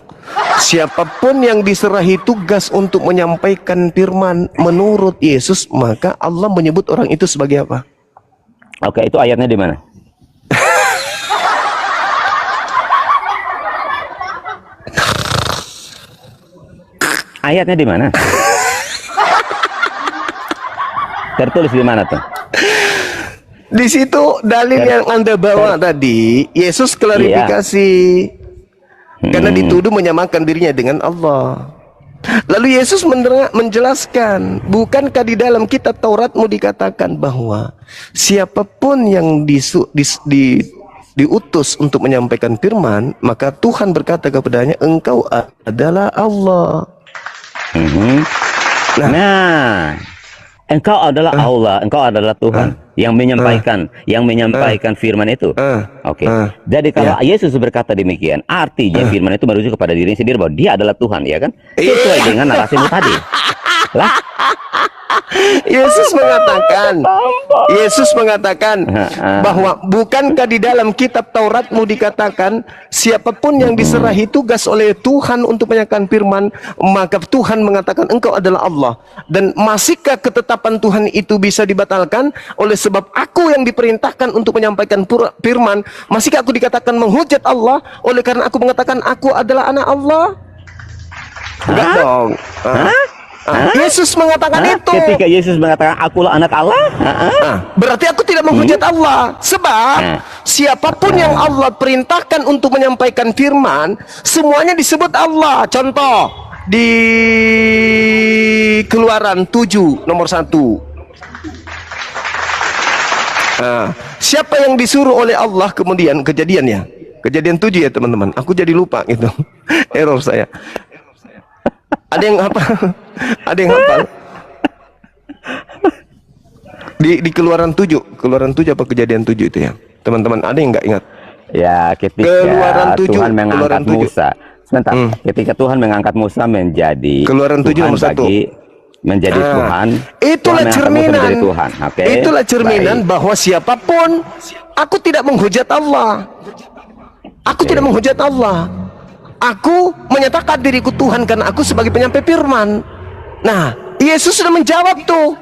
Siapapun yang diserahi tugas untuk menyampaikan firman menurut Yesus, maka Allah menyebut orang itu sebagai apa? oke, itu ayatnya di mana? Ayatnya di mana? Tertulis di mana tuh? Di situ dalil yang Anda bawa tadi, Yesus klarifikasi. Karena dituduh menyamakan dirinya dengan Allah. Lalu Yesus menjelaskan, bukankah di dalam kitab Tauratmu dikatakan bahwa siapapun yang diutus untuk menyampaikan firman, maka Tuhan berkata kepadanya, engkau adalah Allah. Nah, engkau adalah Allah, engkau adalah Tuhan yang menyampaikan firman itu. Oke. Jadi kalau Yesus berkata demikian, artinya firman itu merujuk kepada dirinya sendiri bahwa dia adalah Tuhan, ya kan? Sesuai dengan narasimu tadi. Lah, Yesus mengatakan bahwa bukankah di dalam kitab Tauratmu dikatakan siapapun yang diserahi tugas oleh Tuhan untuk menyampaikan firman, maka Tuhan mengatakan engkau adalah Allah. Dan masihkah ketetapan Tuhan itu bisa dibatalkan oleh sebab aku yang diperintahkan untuk menyampaikan firman, masihkah aku dikatakan menghujat Allah oleh karena aku mengatakan aku adalah anak Allah? Enggak dong. Yesus mengatakan itu. Ketika Yesus mengatakan akulah anak Allah, Berarti aku tidak menghujat Allah. Sebab siapapun yang Allah perintahkan untuk menyampaikan firman, semuanya disebut Allah. Contoh di Keluaran 7 nomor 1. Siapa yang disuruh oleh Allah, kemudian kejadiannya, Kejadian 7 ya teman-teman. Aku jadi lupa gitu. Error saya. Ada yang apa? Ada yang hafal? Di Keluaran 7 apa Kejadian 7 itu ya? Teman-teman, ada yang nggak ingat? ya ketika Keluaran 7, Tuhan mengangkat Keluaran 7. Musa. Sebentar, ketika Tuhan mengangkat Musa menjadi Keluaran 7 Tuhan nomor 1. menjadi Tuhan. Itulah Tuhan mengangkat Musa cerminan. menjadi Tuhan. Oke. Itulah cerminan Baik. bahwa siapapun, aku tidak menghujat Allah. Aku tidak menghujat Allah. Aku menyatakan diriku Tuhan karena aku sebagai penyampai firman. Nah, Yesus sudah menjawab tuh.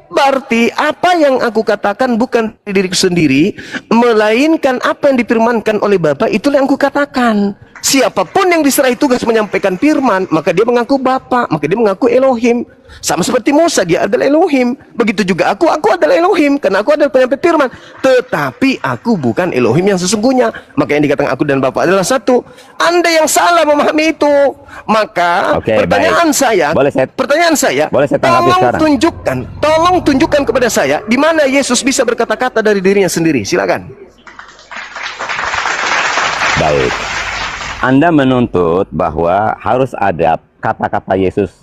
Berarti apa yang aku katakan bukan dari diriku sendiri, melainkan apa yang difirmankan oleh Bapa, itulah yang aku katakan. Siapapun yang diserahi tugas menyampaikan firman, maka dia mengaku Bapa, maka dia mengaku Elohim. Sama seperti Musa, dia adalah Elohim. Begitu juga aku adalah Elohim, karena aku adalah penyampai firman. Tetapi aku bukan Elohim yang sesungguhnya. Maka yang dikatakan aku dan Bapa adalah satu. Anda yang salah memahami itu. Maka Oke, pertanyaan saya, Boleh saya tanggapi sekarang? tolong tunjukkan kepada saya di mana Yesus bisa berkata-kata dari dirinya sendiri. Silakan. Baik. Anda menuntut bahwa harus ada kata-kata Yesus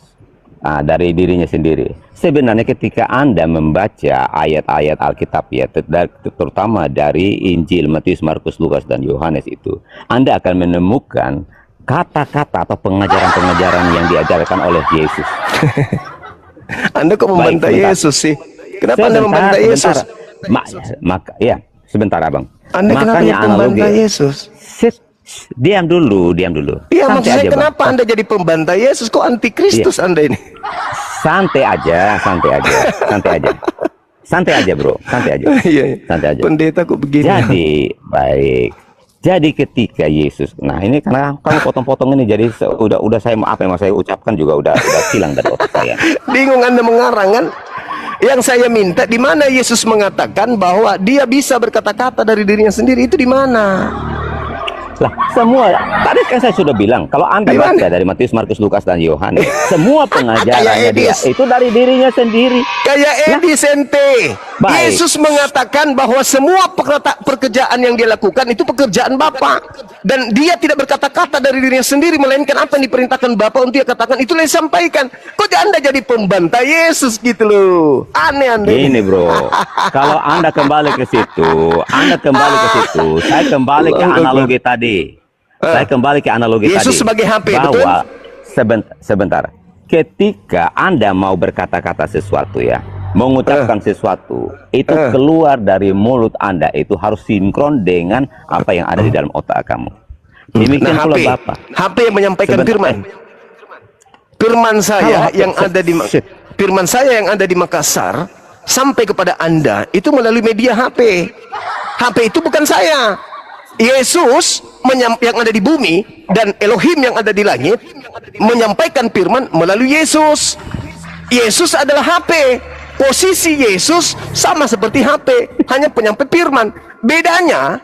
dari dirinya sendiri. Sebenarnya ketika Anda membaca ayat-ayat Alkitab ya, terutama dari Injil Matius, Markus, Lukas, dan Yohanes itu, Anda akan menemukan kata-kata atau pengajaran-pengajaran yang diajarkan oleh Yesus. Anda kok membantah sebentar. Yesus sih? Kenapa Anda membantah Yesus? Sebentar Abang. Anda kenapa Makanya membantah analogi. Yesus? Diam dulu. Iya, Santai maksud saya aja, Bang. kenapa Anda jadi pembantah Yesus? Kok antikristus Anda ini? Santai aja. Santai aja, Bro. Santai aja. Iya. Santai aja. Pendeta kok begini? Jadi, baik. Jadi ketika Yesus, nah ini karena kamu potong-potong ini, jadi udah saya apa yang mau saya ucapkan juga udah hilang dari otak saya. Bingung Anda mengarang kan? Yang saya minta, di mana Yesus mengatakan bahwa dia bisa berkata-kata dari dirinya sendiri, itu di mana? Lah, semua tadi kan saya sudah bilang, kalau Anda Gimana? baca dari Matius, Markus, Lukas, dan Yohanes, semua pengajarannya Kayak dia Edis. itu dari dirinya sendiri. Kayak Edi Sente. Baik. Yesus mengatakan bahwa semua pekerjaan yang dia lakukan itu pekerjaan Bapa. Dan dia tidak berkata-kata dari dirinya sendiri, melainkan apa yang diperintahkan Bapa untuk dia katakan, itulah yang disampaikan. Kok Anda jadi pembantah Yesus gitu loh? Aneh Anda. Ini bro, kalau Anda kembali ke situ, saya kembali ke analogi tadi. Saya kembali ke analogi Yesus tadi. sebagai HP, bahwa sebentar. Ketika Anda mau berkata-kata sesuatu ya, mengucapkan sesuatu, itu keluar dari mulut Anda itu harus sinkron dengan apa yang ada di dalam otak kamu. Demikian Nah, pula HP. Bapak. HP yang menyampaikan Sebentar. firman. Firman saya Kalau- yang ada di firman saya yang ada di Makassar sampai kepada Anda itu melalui media HP. HP itu bukan saya. Yesus yang ada di bumi dan Elohim yang ada di langit menyampaikan firman melalui Yesus. Yesus adalah HP. Posisi Yesus sama seperti HP, hanya penyampai firman. Bedanya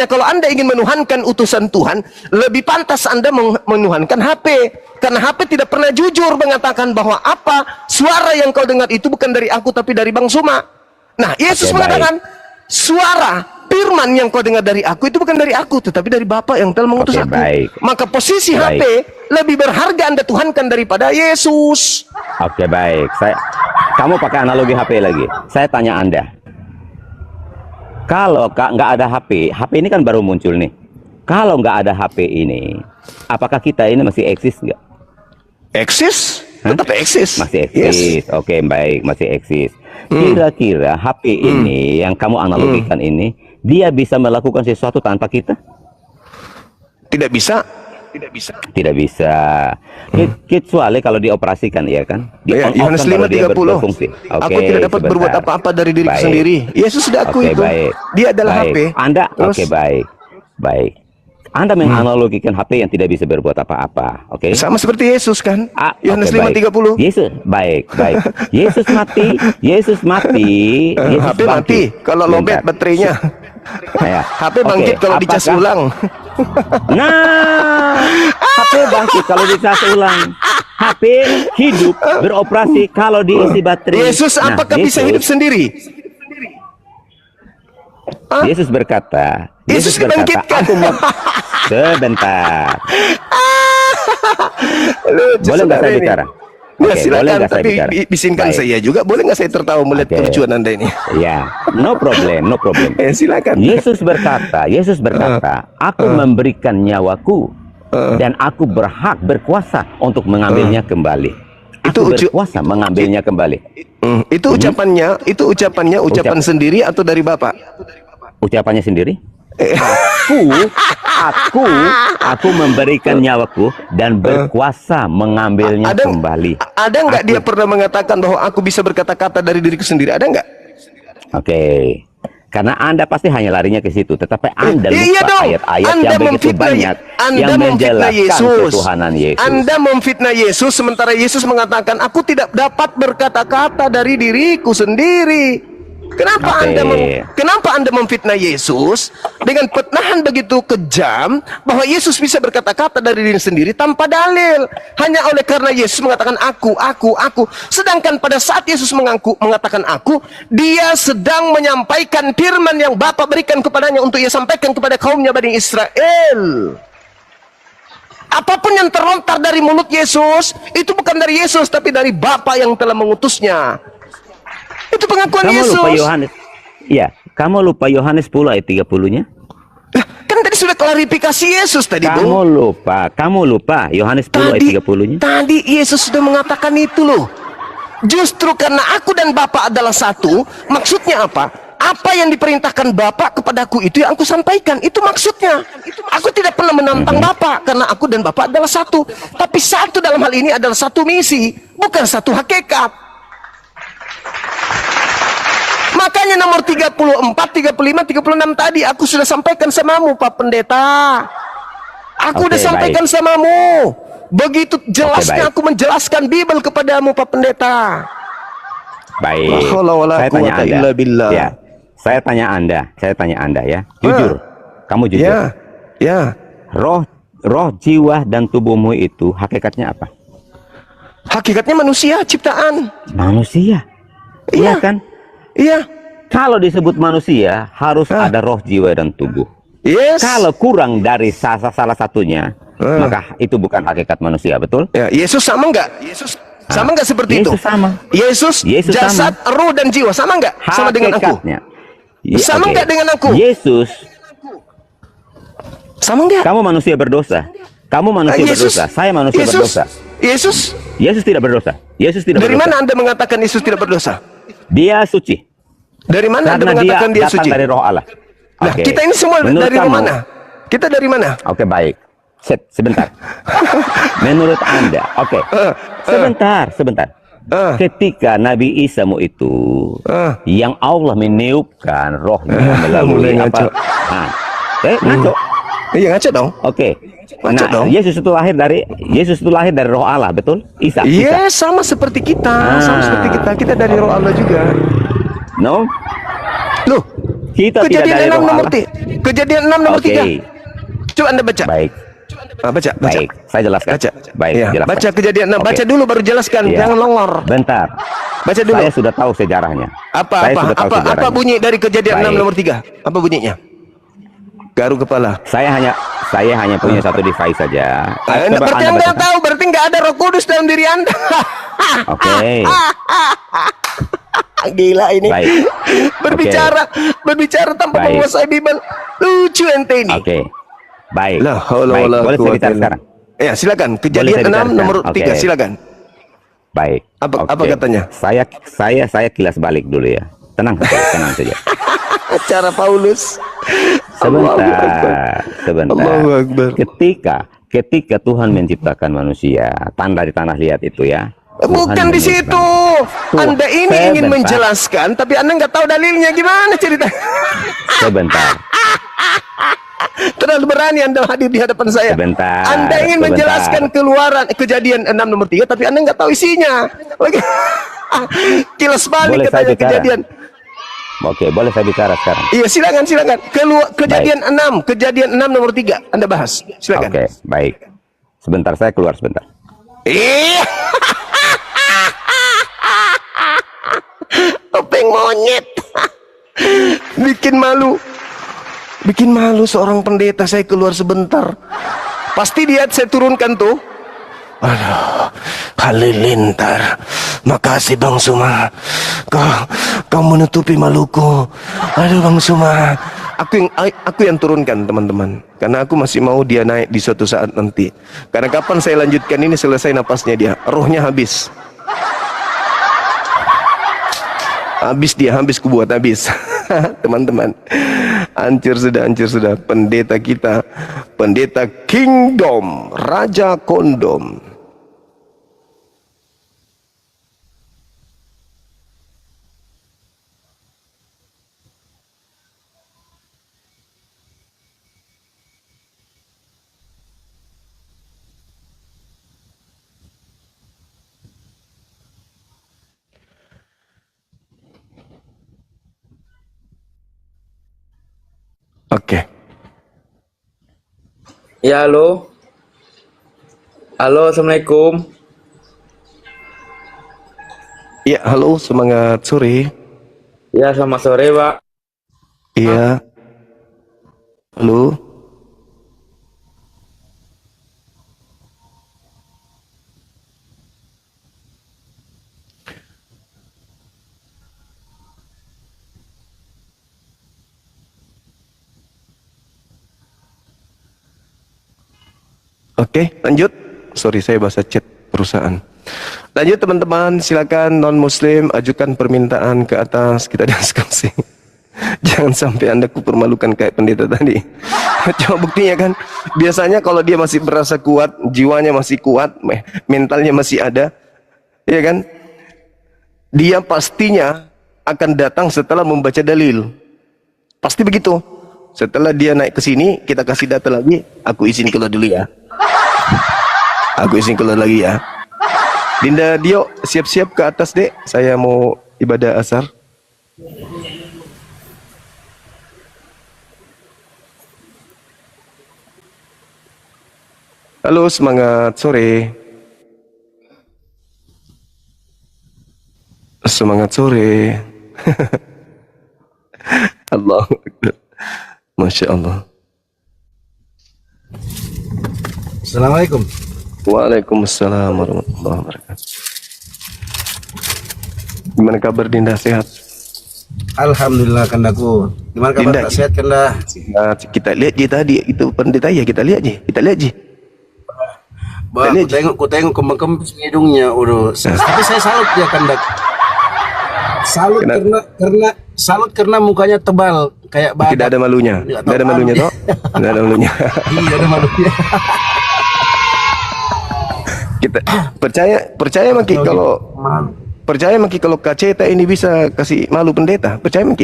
kalau Anda ingin menuhankan utusan Tuhan, lebih pantas Anda menuhankan HP. Karena HP tidak pernah jujur mengatakan bahwa apa suara yang kau dengar itu bukan dari aku tapi dari Bang Suma. Nah, Yesus Oke, mengatakan suara firman yang kau dengar dari aku itu bukan dari aku tetapi dari Bapa yang telah mengutus Oke, aku. baik. Maka posisi Baik. HP lebih berharga Anda tuhankan daripada Yesus. Oke, baik. Kamu pakai analogi HP lagi. Saya tanya Anda. Kalau nggak ada HP ini kan baru muncul nih. Kalau nggak ada HP ini, apakah kita ini masih eksis nggak? Eksis? Tetap eksis. Masih Yes. eksis. Oke, baik, masih eksis. Kira-kira HP ini yang kamu analogikan ini, dia bisa melakukan sesuatu tanpa kita? Tidak bisa. Tidak bisa. Kecuali kalau dioperasikan, ya kan? Ya, On-off Yohanes kan baru dia 5:30. berfungsi. Aku Oke, tidak dapat sebentar. berbuat apa-apa dari diriku Baik. sendiri. Yesus sudah aku Oke, itu. baik. Dia adalah Baik. HP. Anda, Terus, oke, baik. Anda menganalogikan HP yang tidak bisa berbuat apa-apa, oke? Sama seperti Yesus kan? Yohanes Oke, baik. 5:30. Yesus, baik. Yesus mati, Yesus HP mati bangkit. kalau lobet Bentar. baterainya. Ya. HP bangkit Oke, kalau dicas apakah- ulang. Nah, HP bangkit kalau dicas ulang. HP hidup beroperasi kalau diisi baterai. Yesus Nah, apakah bisa hidup sendiri? Yesus berkata, Yesus dibangkitkan. aku mau sebentar. Lucu Boleh nggak saudara saya ini. bicara? Ya, Oke, boleh silakan, nggak saya tapi bicara? bisingkan Baik. saya juga. Boleh nggak saya tertawa melihat Oke. kelucuan Anda ini? Ya, no problem. Silakan. Yesus berkata, aku memberikan nyawaku dan aku berhak berkuasa untuk mengambilnya kembali. Itu Aku berkuasa mengambilnya kembali. Itu ucapan sendiri atau dari Bapak? Ucapannya sendiri. Aku memberikan nyawaku dan berkuasa mengambilnya kembali. Ada nggak dia pernah mengatakan bahwa aku bisa berkata-kata dari diriku sendiri? Ada nggak? Oke. Karena Anda pasti hanya larinya ke situ, tetapi Anda lupa Iya dong. ayat-ayat Anda yang begitu memfitnah- banyak Anda yang memfitnah menjelaskan Yesus. ketuhanan Yesus. Anda memfitnah Yesus sementara Yesus mengatakan aku tidak dapat berkata-kata dari diriku sendiri. Kenapa Oke. kenapa Anda memfitnah Yesus dengan petnahan begitu kejam bahwa Yesus bisa berkata-kata dari diri sendiri tanpa dalil, hanya oleh karena Yesus mengatakan aku. Sedangkan pada saat Yesus mengatakan aku, dia sedang menyampaikan firman yang Bapa berikan kepadanya untuk ia sampaikan kepada kaumnya Bani Israel. Apapun yang terlontar dari mulut Yesus itu bukan dari Yesus tapi dari Bapa yang telah mengutusnya. Itu pengakuan Kamu Yesus. lupa Yohanes. Iya, kamu lupa Yohanes 10 ayat 30-nya? Kan tadi sudah klarifikasi Yesus tadi, Bung. Kamu lupa Yohanes 10 ayat 30-nya? Tadi Yesus sudah mengatakan itu loh. Justru karena aku dan Bapa adalah satu, maksudnya apa? Apa yang diperintahkan Bapa kepadaku itu yang aku sampaikan. Itu maksudnya. Aku tidak pernah menantang Bapa karena aku dan Bapa adalah satu. Tapi satu dalam hal ini adalah satu misi, bukan satu hakikat. Makanya nomor 34, 35, 36 tadi aku sudah sampaikan samamu Pak Pendeta. Aku Oke, udah sampaikan samamu. Begitu jelasnya baik. aku menjelaskan Bible kepadamu Pak Pendeta. Baik. La haula wala Saya tanya quwata Anda. illa billah. Ya. Saya tanya Anda ya. Jujur. Kamu jujur. Ya. Roh, jiwa dan tubuhmu itu hakikatnya apa? Hakikatnya manusia ciptaan. Manusia. Iya kan? Iya. Kalau disebut manusia harus ada roh, jiwa dan tubuh. Yes. Kalau kurang dari salah satunya, maka itu bukan hakikat manusia, betul? Ya, Yesus sama enggak? Yesus sama enggak seperti itu? Yesus sama. Yesus jasad, roh dan jiwa sama enggak? Sama dengan aku? Hakikatnya. Sama enggak dengan aku? Yesus, sama enggak? kamu manusia berdosa. Kamu manusia berdosa. Saya manusia berdosa. Yesus tidak berdosa. Yesus tidak Dari berdosa. mana Anda mengatakan Yesus tidak berdosa? Dia suci. Dari mana Anda Karena mengatakan dia datang suci? dari roh Allah. Nah, Oke. kita ini semua Menurut dari kamu- mana? Kita dari mana? Oke, baik. Sebentar. Menurut Anda, oke. Sebentar. Ketika Nabi Isa itu yang Allah meniupkan rohnya melalui Mulai apa? ngaco. Nah, ngaco. Iya ngaco dong. Oke. Ngaco dong. Yesus itu lahir dari roh Allah, betul? Isa. Iya, sama seperti kita. Sama seperti kita. Kita dari roh Allah juga. No? Loh, Kita tidak dari Kejadian 6 roh nomor Allah. Kejadian 6 nomor Oke. 3. Coba Anda baca. Baik. Baca. Baik, saya jelaskan. Baca. Baik, Iya, jelaskan. baca Kejadian 6. Oke. Baca dulu baru jelaskan. Iya. Jangan longor. Bentar. Baca dulu. Saya sudah tahu sejarahnya. Apa bunyi dari Kejadian 6 Baik. nomor 3? Apa bunyinya? Garu kepala. Saya hanya punya satu device saja. Coba Berarti Anda Anda bacakan. tahu, berarti nggak ada Roh Kudus dalam diri Anda. Oke. Gila ini. Baik. Berbicara tanpa Baik. menguasai Bible. Lucu ente ini. Oke. Baik. La haula Baik. wala Boleh saya quwata bicara illa- sekarang? Ya, silakan. Boleh Kejadian saya 6 bicara nomor sekarang? 3, Oke. silakan. Baik. Apa Oke. katanya? Saya kilas balik dulu ya. Tenang saja. Cara Paulus. Allahu Akbar. Sebentar. Allahu Akbar. Ketika Tuhan menciptakan manusia, di tanah liat itu ya. Bukan Tuhan di situ. menciptakan- Anda ini ingin Sebentar. menjelaskan, tapi Anda nggak tahu dalilnya gimana cerita. Sebentar. Terlalu berani Anda hadir di hadapan saya. Sebentar, Anda ingin sebentar. menjelaskan keluaran kejadian 6 nomor 3, tapi Anda nggak tahu isinya. Kilas balik Boleh saya katanya bicara? kejadian. Oke, boleh saya bicara sekarang? Iya, silakan. Kejadian 6 nomor 3 Anda bahas. Silakan. Oke, baik. Sebentar, saya keluar sebentar. Topeng monyet. Bikin malu. Bikin malu seorang pendeta, saya keluar sebentar. Pasti dia saya turunkan tuh. Aduh, Halilintar. Makasih Bang Suma. Kau menutupi maluku. Aduh Bang Suma. Aku yang turunkan teman-teman. Karena aku masih mau dia naik di suatu saat nanti. Karena kapan saya lanjutkan ini selesai napasnya dia. Rohnya habis. Habis kubuat habis. Teman-teman, hancur sudah pendeta kita, pendeta Kingdom, Raja Kondom. Oke. Ya, halo. Halo, assalamualaikum. Ya, halo, semangat sore. Ya, selamat sore, Pak. Iya. Halo. Oke, lanjut. Sorry, saya bahasa chat perusahaan. Lanjut teman-teman, silakan non-muslim ajukan permintaan ke atas, kita diskusi. Jangan sampai Anda kupermalukan kayak pendeta tadi. Coba buktinya kan, biasanya kalau dia masih berasa kuat, jiwanya masih kuat, mentalnya masih ada, ya kan? Dia pastinya akan datang setelah membaca dalil. Pasti begitu. Setelah dia naik ke sini, kita kasih data lagi, aku izin keluar dulu ya. Aku izin keluar lagi ya. Dinda Dio, siap-siap ke atas dek. Saya mau ibadah asar. Halo, semangat sore. Semangat sore. Allah, Masya Allah. Assalamualaikum. Waalaikumsalam warahmatullahi wabarakatuh. Gimana kabar Dinda, sehat? Alhamdulillah kandaku. Gimana kabar Dinda, tak sehat kanda? Sehat. Kita lihat je tadi itu pendeta ya, kita lihat je. Bah, ku tengok kembang-kembang hidungnya, tapi saya salut dia kanda. Salut karena mukanya tebal kayak badak. Tidak ada malunya. Tidak ada malunya toh? Tidak ada malunya. Iya, ada malunya. Kita percaya Maki kalau Kaceta ini bisa kasih malu pendeta. Percaya Maki?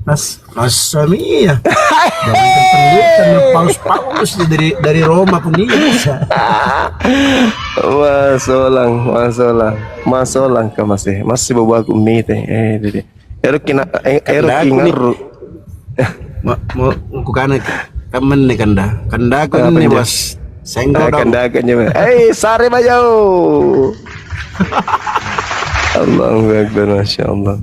Masa iya. Jangan pendeta paus dari Roma pun dia bisa. Masolang ka masih bawa aku mite. Dede. Ero kingaru. Mau kana temen nih kanda aku ini bos. Senggol dong. Kandakannya. Sare bayo. Allahu Akbar, Masya Allah.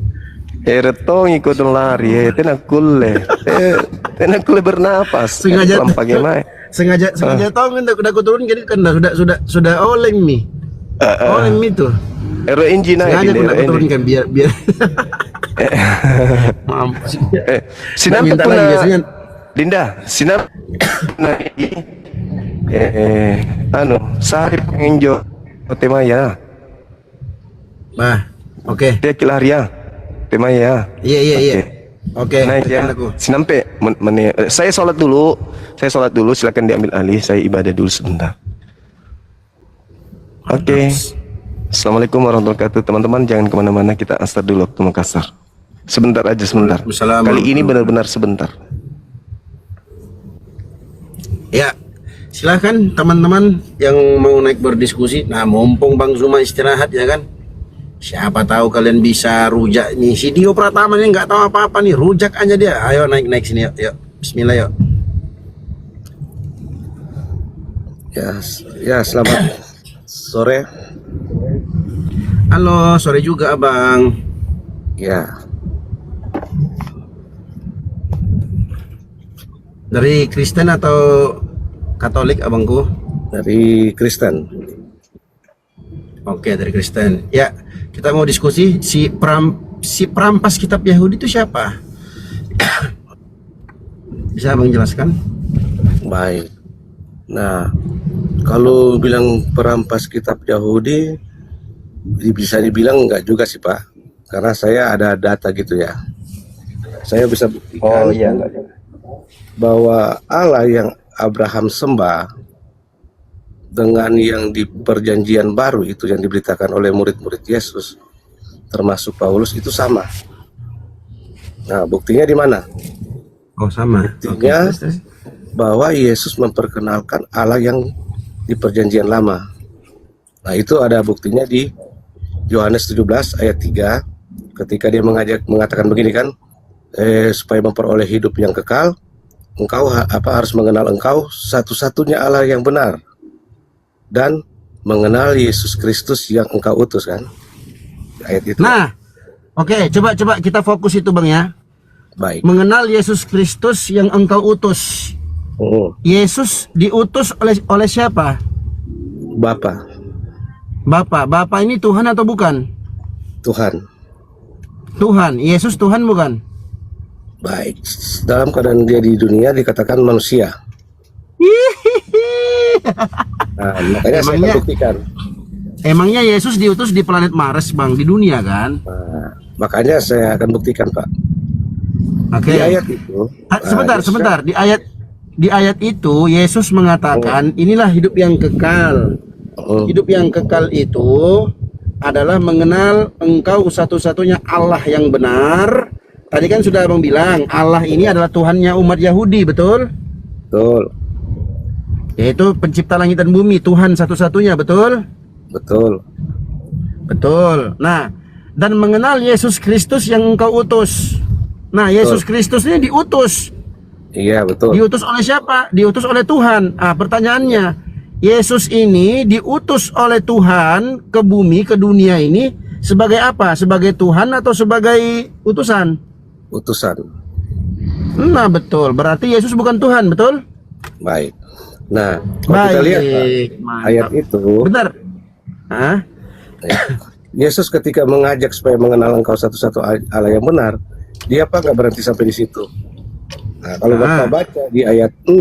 Retong ikut lari, tenakule bernapas. Sengaja tahu kan udah aku turun jadi kan sudah oleng mi. Oleng mi tuh. Ero engine sengaja aku turunkan biar mampus. Sinam minta pun lagi biasanya. Dinda, sinam sari penginjo temaya. Bah, oke. Dia kilaria. Temaya. Iya. Oke. Naik ya. Sinampe saya sholat dulu. Silakan diambil alih. Saya ibadah dulu sebentar. Oke. Assalamualaikum warahmatullahi wabarakatuh. Teman-teman jangan kemana-mana, kita asar dulu waktu Makassar. Sebentar aja, sebentar. Kali ini benar-benar sebentar. Ya, silahkan teman-teman yang mau naik berdiskusi. Nah, mumpung Bang Zuma istirahat ya kan. Siapa tahu kalian bisa rujak nih. Si Dio Pratama nih nggak tahu apa-apa nih, rujak aja dia. Ayo naik sini yuk. Yuk. Bismillah yuk. Ya, selamat sore. Halo, sore juga Abang. Ya, Dari Kristen atau Katolik abangku? dari Kristen. Oke, dari Kristen. Ya, kita mau diskusi si perampas kitab Yahudi itu siapa? Bisa Abang jelaskan? Baik. Nah, kalau bilang perampas kitab Yahudi, bisa dibilang enggak juga sih Pak. Karena saya ada data gitu ya. Saya bisa buktikan bahwa Allah yang Abraham sembah dengan yang di perjanjian baru itu yang diberitakan oleh murid-murid Yesus, termasuk Paulus, itu sama. Nah, buktinya di mana? Oh, sama. Buktinya Oke, terus. bahwa Yesus memperkenalkan Allah yang di perjanjian lama. Nah, itu ada buktinya di Yohanes 17 ayat 3 ketika dia mengatakan begini kan, supaya memperoleh hidup yang kekal, engkau harus mengenal engkau satu-satunya Allah yang benar dan mengenal Yesus Kristus yang engkau utus kan. Ayat itu. Nah, oke, coba kita fokus itu Bang ya. Baik. Mengenal Yesus Kristus yang engkau utus. Yesus diutus oleh siapa? Bapa, Bapak ini Tuhan atau bukan? Tuhan. Tuhan. Yesus Tuhan bukan? Baik. Dalam keadaan dia di dunia dikatakan manusia. Nah, makanya saya akan buktikan. Emangnya Yesus diutus di planet Mars Bang, di dunia kan? Nah, makanya saya akan buktikan Pak. Oke. Di ayat itu. Sebentar. Di ayat itu Yesus mengatakan inilah hidup yang kekal. Hidup yang kekal itu adalah mengenal engkau satu-satunya Allah yang benar. Tadi kan sudah Abang bilang Allah ini adalah Tuhannya umat Yahudi, betul? Betul. Yaitu pencipta langit dan bumi, Tuhan satu-satunya, betul? Betul. Betul. Nah, dan mengenal Yesus Kristus yang engkau utus. Nah, Yesus Kristus ini diutus. Iya, betul. Diutus oleh siapa? Diutus oleh Tuhan. Ah, pertanyaannya, Yesus ini diutus oleh Tuhan ke bumi, ke dunia ini sebagai apa? Sebagai Tuhan atau sebagai utusan? Utusan. Nah, betul. Berarti Yesus bukan Tuhan, betul? Baik. Nah, kalau kita lihat Pak, mantap. ayat itu, Bentar. Hah? Yesus ketika mengajak supaya mengenal engkau satu-satu Allah yang benar, dia apa nggak berhenti sampai di situ. Nah, kalau kita baca di ayat 6,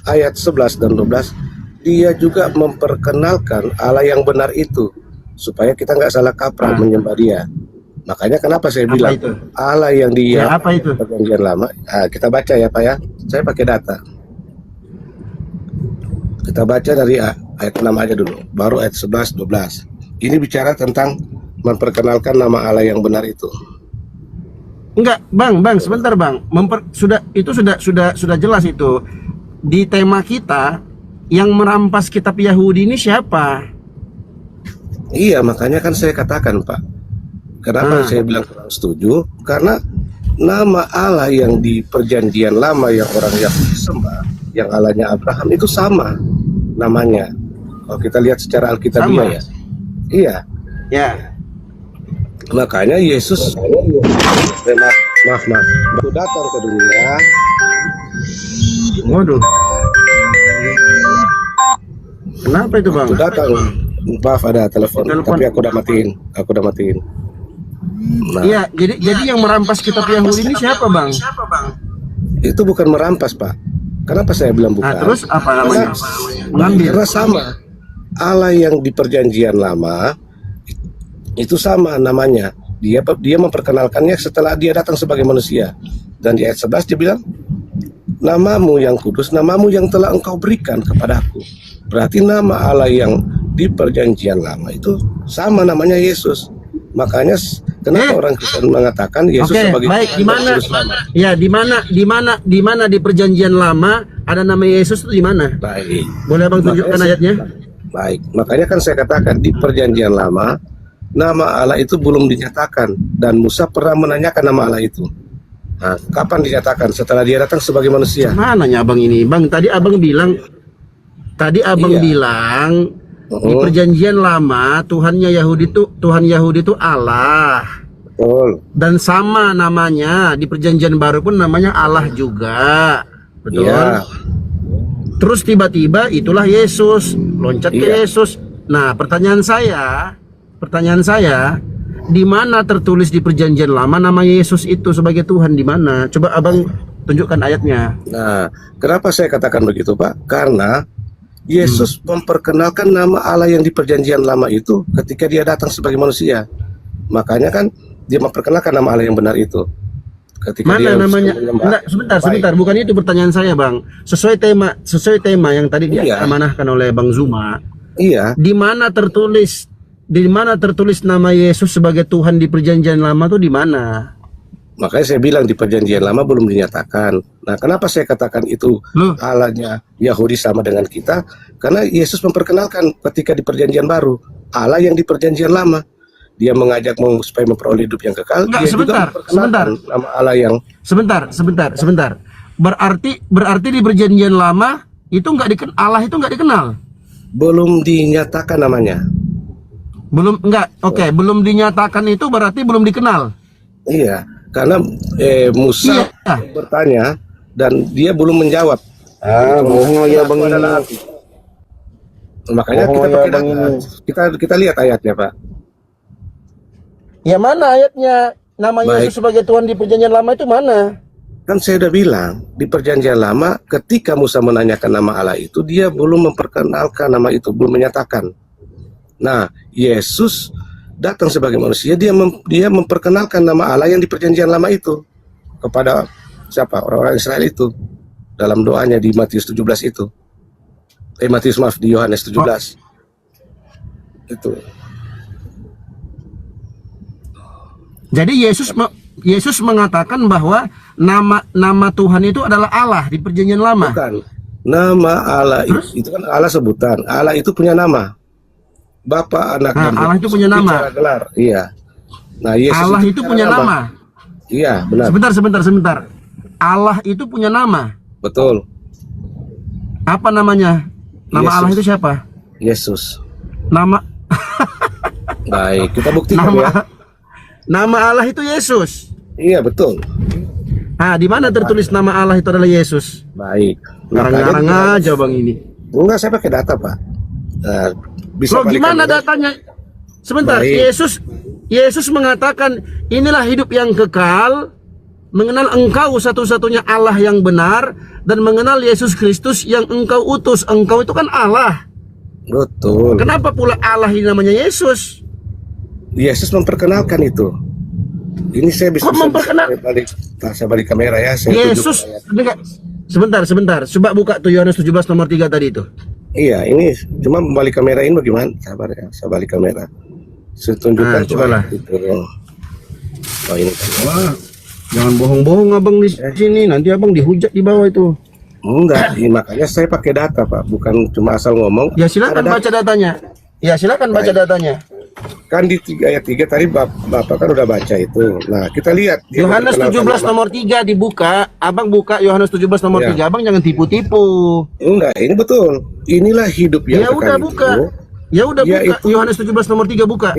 ayat 11 dan 12, dia juga memperkenalkan Allah yang benar itu supaya kita nggak salah kaprah menyembah dia. Makanya kenapa saya bilang itu? Allah yang dia apa itu? perjanjian lama. Nah, kita baca ya Pak ya. Saya pakai data. Kita baca dari ayat 6 aja dulu, baru ayat 11, 12. Ini bicara tentang memperkenalkan nama Allah yang benar itu. Enggak, Bang, sebentar Bang. Sudah jelas itu. Di tema kita yang merampas kitab Yahudi ini siapa? Iya, makanya kan saya katakan Pak. Kenapa saya bilang kurang setuju? Karena nama Allah yang di perjanjian lama yang orang Yahudi sembah, yang Allahnya Abraham itu sama namanya. Kalau kita lihat secara Alkitabiah ya. Iya. Ya. Makanya Yesus maaf baru datang ke dunia. Waduh. Kenapa itu Bang? Baru datang. Maaf ada telepon, tapi aku udah matiin. Nah, Iya, jadi yang merampas kitab Yahudi ini siapa Bang? itu bukan merampas Pak. Kenapa saya bilang bukan? Nah, terus apa namanya? Mengambil. Karena sama. Allah yang di perjanjian lama itu sama namanya. Dia memperkenalkannya setelah dia datang sebagai manusia. Dan di ayat 11 dia bilang, namamu yang kudus, namamu yang telah engkau berikan kepadaku. Berarti nama Allah yang di perjanjian lama itu sama namanya Yesus. Makanya kenapa orang Kristen mengatakan Yesus sebagai baik, di mana? Yesus lama. Ya, di mana di perjanjian lama ada nama Yesus itu di mana? Baik. Boleh Abang tunjukkan Makanya ayatnya? Baik, makanya kan saya katakan di perjanjian lama nama Allah itu belum dinyatakan dan Musa pernah menanyakan nama Allah itu. Nah, kapan dinyatakan? Setelah dia datang sebagai manusia. Mananya Abang ini? Bang, tadi Abang bilang Iya. di perjanjian lama Tuhan Yahudi itu Allah. Betul. Dan sama namanya di perjanjian baru pun namanya Allah juga. Betul. Iya. Terus tiba-tiba itulah Yesus, loncat ke Iya. Yesus. Nah, pertanyaan saya, di mana tertulis di perjanjian lama nama Yesus itu sebagai Tuhan, di mana? Coba Abang tunjukkan ayatnya. Nah, kenapa saya katakan begitu, Pak? Karena Yesus memperkenalkan nama Allah yang di perjanjian lama itu ketika dia datang sebagai manusia. Makanya kan dia memperkenalkan nama Allah yang benar itu. Ketika dia Mana namanya? menyembah. Enggak, sebentar, Baik. sebentar. Bukan itu pertanyaan saya, Bang. Sesuai tema yang tadi Iya. diamanahkan oleh Bang Zuma. Iya, Di mana tertulis nama Yesus sebagai Tuhan di perjanjian lama tuh di mana? makanya saya bilang di perjanjian lama belum dinyatakan. Nah, kenapa saya katakan itu Loh. Allahnya Yahudi sama dengan kita? Karena Yesus memperkenalkan ketika di perjanjian baru Allah yang di perjanjian lama. Dia mengajak supaya memperoleh hidup yang kekal. Enggak, Dia juga sebentar. memperkenalkan nama Allah yang Sebentar. Berarti di perjanjian lama itu Allah itu nggak dikenal. belum dinyatakan namanya. Belum dinyatakan itu berarti belum dikenal. Iya, karena Musa Iya. bertanya dan dia belum menjawab. Bohong lagi abang Aku adalah ini. aku. Makanya Bohong kita ya, pakai Bang, data. Kita lihat ayatnya, Pak. Ya mana ayatnya? Nama Baik. Yesus sebagai Tuhan di perjanjian lama itu mana? Kan saya udah bilang di perjanjian lama ketika Musa menanyakan nama Allah itu dia belum memperkenalkan nama itu, belum menyatakan. Nah, Yesus datang sebagai manusia, dia memperkenalkan nama Allah yang di perjanjian lama itu kepada siapa? Orang-orang Israel itu dalam doanya di Matius 17 itu. Di Yohanes 17. Itu. Jadi Yesus mengatakan bahwa nama Tuhan itu adalah Allah di perjanjian lama. Bukan. Nama Allah itu kan Allah sebutan. Allah itu punya nama. Bapa, Anak, Nah, dan Roh Allah itu Kudus. punya nama. Secara gelar. Iya. Nah, Yesus Allah itu punya punya nama. Iya, benar. Sebentar. Allah itu punya nama. Betul. Apa namanya? Nama Yesus. Allah itu siapa? Yesus. Nama Baik, kita buktikan ya. Nama Allah itu Yesus. Iya, betul. Ah, di mana tertulis nama Allah itu adalah Yesus? Baik. Ngarang-ngarang Makanya- aja Bang ini. Enggak, saya pakai data, Pak. Nah, bisa Loh, balikan gimana dulu. datanya? Sebentar, Baik. Yesus mengatakan, inilah hidup yang kekal, mengenal engkau satu-satunya Allah yang benar, dan mengenal Yesus Kristus yang engkau utus. Engkau itu kan Allah. Betul. Kenapa pula Allah ini namanya Yesus? Yesus memperkenalkan itu. Ini saya bisa Kok memperkenal- saya balik kamera ya. Saya Yesus, tunjukkan. sebentar. Coba buka tuh Yohanes 17 nomor 3 tadi itu. Iya, ini cuma balik kamera ini bagaimana? Sabar ya, saya balik kamera. Saya tunjukkan Nah, cobalah. Itu. Oh, ini kan. Wah, jangan bohong-bohong abang di sini, nanti abang dihujat di bawah itu. Enggak, ini makanya saya pakai data, Pak. Bukan cuma asal ngomong. Ya silakan Ada baca datanya. Ya silakan baca Baik. datanya. Kan di ayat 3 tadi Bapak kan udah baca itu. Nah, kita lihat dia Yohanes memperkenalkan 17 nama. nomor 3 dibuka. Abang buka Yohanes 17 nomor Ya. 3. Abang jangan tipu-tipu. Enggak, ini betul. Inilah hidup yang Ya udah kekal buka. itu. Ya udah Ya, buka itu. Yohanes 17 nomor 3 buka.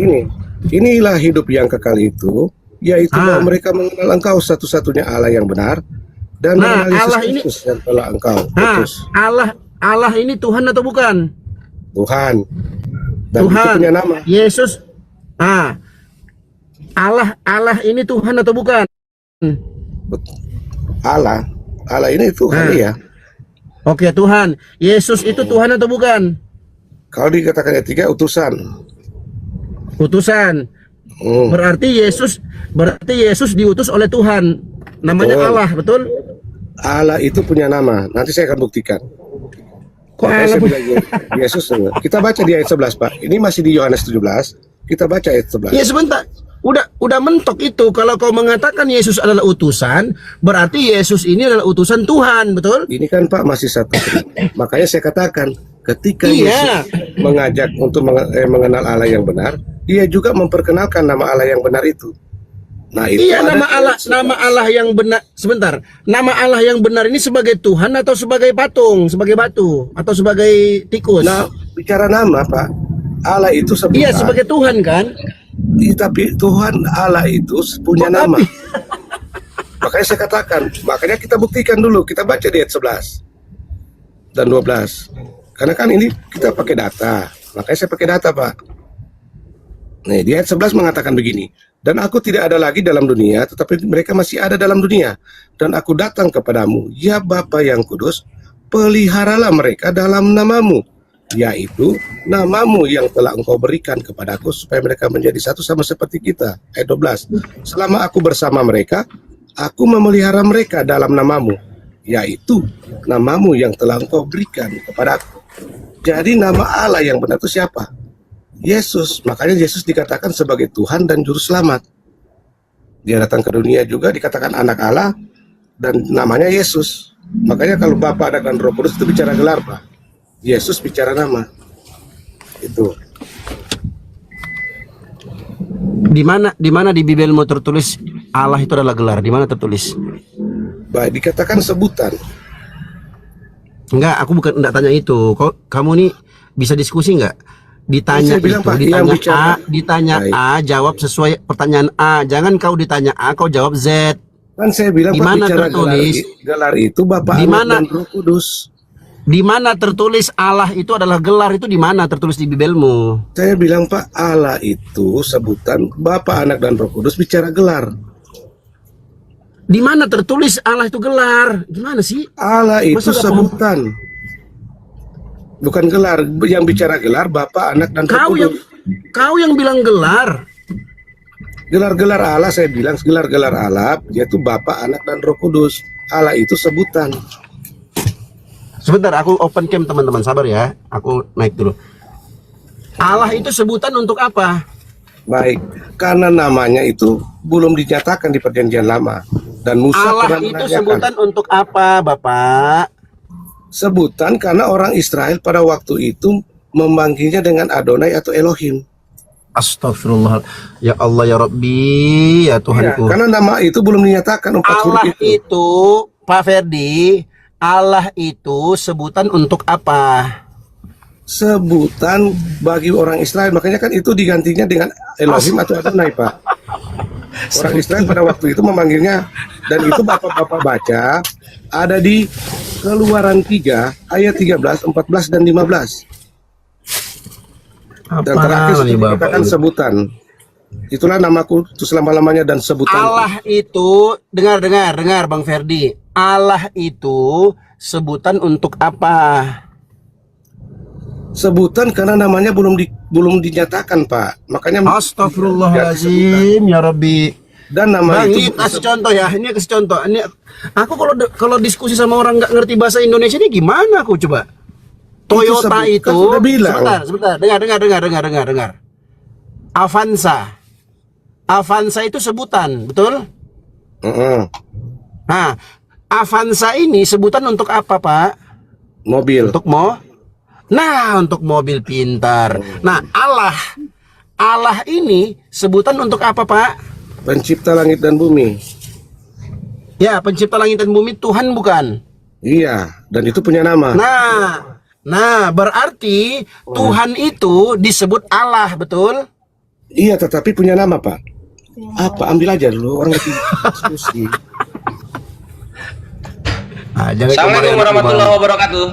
Inilah hidup yang kekal itu, yaitu Ah. bahwa mereka mengenal Engkau satu-satunya Allah yang benar dan Nah, mengenal Yesus Allah ini- Kristus yang telah Engkau Nah, utus. Allah ini Tuhan atau bukan? Tuhan. Dan itu Tuhan. punya nama. Yesus. Allah ini Tuhan atau bukan? Allah ini Tuhan Nah. ya. Oke, Tuhan. Yesus itu Tuhan atau bukan? Kalau dikatakan ayat 3 utusan. Utusan. Hmm. Berarti Yesus diutus oleh Tuhan. Namanya Betul. Allah, betul? Allah itu punya nama. Nanti saya akan buktikan. Kok Makanya Allah saya punya? bilang, Yesus. Kita baca di ayat 11, Pak. Ini masih di Yohanes 17. Kita baca ayat 11. Ya sebentar. udah mentok itu. Kalau kau mengatakan Yesus adalah utusan, berarti Yesus ini adalah utusan Tuhan, betul? Ini kan Pak masih satu. Makanya saya katakan ketika Iya. Yesus mengajak untuk mengenal Allah yang benar, dia juga memperkenalkan nama Allah yang benar itu. Nah, itu Iya, ada nama Allah yang benar. Sebentar. Nama Allah yang benar ini sebagai Tuhan atau sebagai patung, sebagai batu atau sebagai tikus? Nah, bicara nama Pak, Allah itu sebutan. Iya, sebagai Tuhan kan? Tapi Tuhan Allah itu punya nama. Makanya saya katakan, makanya kita buktikan dulu, kita baca di ayat 11 dan 12. Karena kan ini kita pakai data, makanya saya pakai data Pak. Nih, di ayat 11 mengatakan begini, dan aku tidak ada lagi dalam dunia, tetapi mereka masih ada dalam dunia. Dan aku datang kepadamu, ya Bapa yang kudus, peliharalah mereka dalam namamu, yaitu namamu yang telah engkau berikan kepadaku, supaya mereka menjadi satu sama seperti kita. Ayat 12, selama aku bersama mereka, aku memelihara mereka dalam namamu, yaitu namamu yang telah engkau berikan kepadaku. Jadi nama Allah yang benar itu siapa? Yesus. Makanya Yesus dikatakan sebagai Tuhan dan Juru Selamat. Dia datang ke dunia juga dikatakan anak Allah dan namanya Yesus. Makanya kalau Bapa, Anak dan Roh Kudus itu bicara gelar Pak. Yesus bicara nama. Itu. Di mana di Bibelmu tertulis Allah itu adalah gelar? Di mana tertulis? Baik, dikatakan sebutan. Enggak, aku bukan enggak tanya itu. Kamu nih bisa diskusi enggak? Ditanya Saya bilang, itu, Pak, ditanya yang bicara- ditanya Baik. A, jawab sesuai pertanyaan A. Jangan kau ditanya A, kau jawab Z. Kan saya bilang Di Pak, mana bicara tertulis? gelar itu Bapa, Di Anak mana? dan Roh Kudus. Di mana tertulis Allah itu adalah gelar, itu di mana tertulis di Bibelmu? Saya bilang Pak, Allah itu sebutan, Bapa, Anak dan Roh Kudus bicara gelar. Di mana tertulis Allah itu gelar? Gimana sih? Allah itu Masa nggak sebutan, bukan gelar. Yang bicara gelar Bapa, Anak dan Roh Kudus. Kau yang bilang gelar. Gelar-gelar Allah, saya bilang gelar-gelar Allah yaitu Bapa, Anak dan Roh Kudus. Allah itu sebutan. Sebentar, aku open cam teman-teman, sabar ya. Aku naik dulu. Allah itu sebutan untuk apa? Baik, karena namanya itu belum dinyatakan di Perjanjian Lama dan Musa Allah pernah itu menanyakan. sebutan untuk apa, Bapak? Sebutan karena orang Israel pada waktu itu memanggilnya dengan Adonai atau Elohim. Astagfirullah. Ya Allah, ya Rabbi, ya Ya, Tuhanku. karena nama itu belum dinyatakan 4 huruf Allah itu. itu, Pak Ferdi, Allah itu sebutan untuk apa? Sebutan bagi orang Israel, makanya kan itu digantinya dengan Elohim atau Adonai Pak. Orang Israel pada waktu itu memanggilnya, dan itu bapak-bapak baca ada di Keluaran 3 ayat 13, 14 dan 15. Dan terakhir nih, itu Bapak dikatakan ini? sebutan. Itulah namaku itu selama-lamanya dan sebutan. Allah itu, dengar Bang Ferdi. Allah itu sebutan untuk apa? Sebutan karena namanya belum dinyatakan Pak. Makanya Astagfirullahaladzim, ya Rabbi. dan nama Bang, itu ini kasih contoh ya. Ini kasih contoh. Ini aku kalau diskusi sama orang nggak ngerti bahasa Indonesia ini gimana aku coba? Toyota sebut- itu, kan sudah bilang. sebentar. Dengar. Avanza itu sebutan, betul? Heeh. Nah, Avanza ini sebutan untuk apa, Pak? mobil. Untuk mobil pintar. Nah, Allah ini sebutan untuk apa, Pak? Pencipta langit dan bumi. Ya, pencipta langit dan bumi, Tuhan bukan? Iya, dan itu punya nama. Nah, berarti Tuhan itu disebut Allah, betul? Iya, tetapi punya nama Pak. Apa? Ambil aja dulu, orang lagi diskusi. Assalamualaikum warahmatullahi wabarakatuh.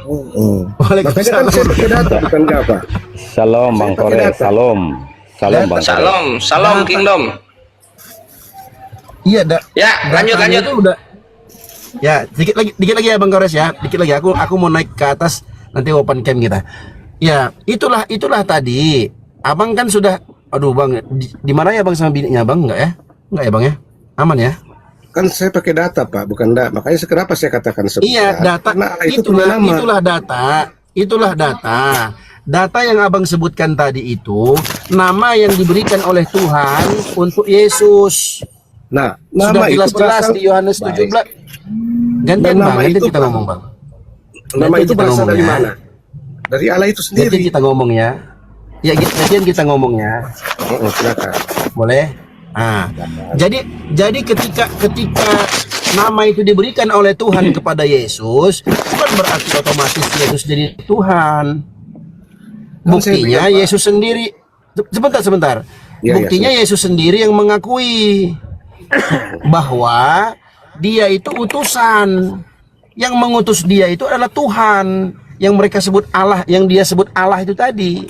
Makanya kan saya pakai data, bukan nggak Pak. Salam Bang Saya pakai Kore, data. salam Bang Kore. Salam Kingdom. Iya, Ya, lanjut. Itu udah. Ya, dikit lagi ya Bang Kores ya. Dikit lagi aku mau naik ke atas, nanti open cam kita. Ya, itulah tadi. Abang kan sudah, aduh Bang, di mana ya Bang sama bininya Bang? Enggak ya? Enggak ya Bang ya? Aman ya? Kan saya pakai data Pak, bukan data. Makanya kenapa saya katakan sebutan? Iya, data. Karena itu punya nama. Itulah data. data yang abang sebutkan tadi itu nama yang diberikan oleh Tuhan untuk Yesus. Nah, Sudah nama itu jelas-jelas berasal di Yohanes 17. Gantian Dan bang, nama gantian itu, kita Pak, ngomong bang. nama Gantian itu kita berasal ngomong dari ya. mana? Dari Allah itu Gantian sendiri. kita ngomong ya. Ya gantian kita ngomong ya. Silakan. Boleh? Ah, jadi ketika nama itu diberikan oleh Tuhan kepada Yesus, bukan berarti otomatis Yesus jadi Tuhan. Buktinya Yesus sendiri. Sebentar. Ya, Buktinya Yesus sendiri yang mengakui bahwa dia itu utusan. Yang mengutus dia itu adalah Tuhan. Yang mereka sebut Allah, yang dia sebut Allah itu tadi.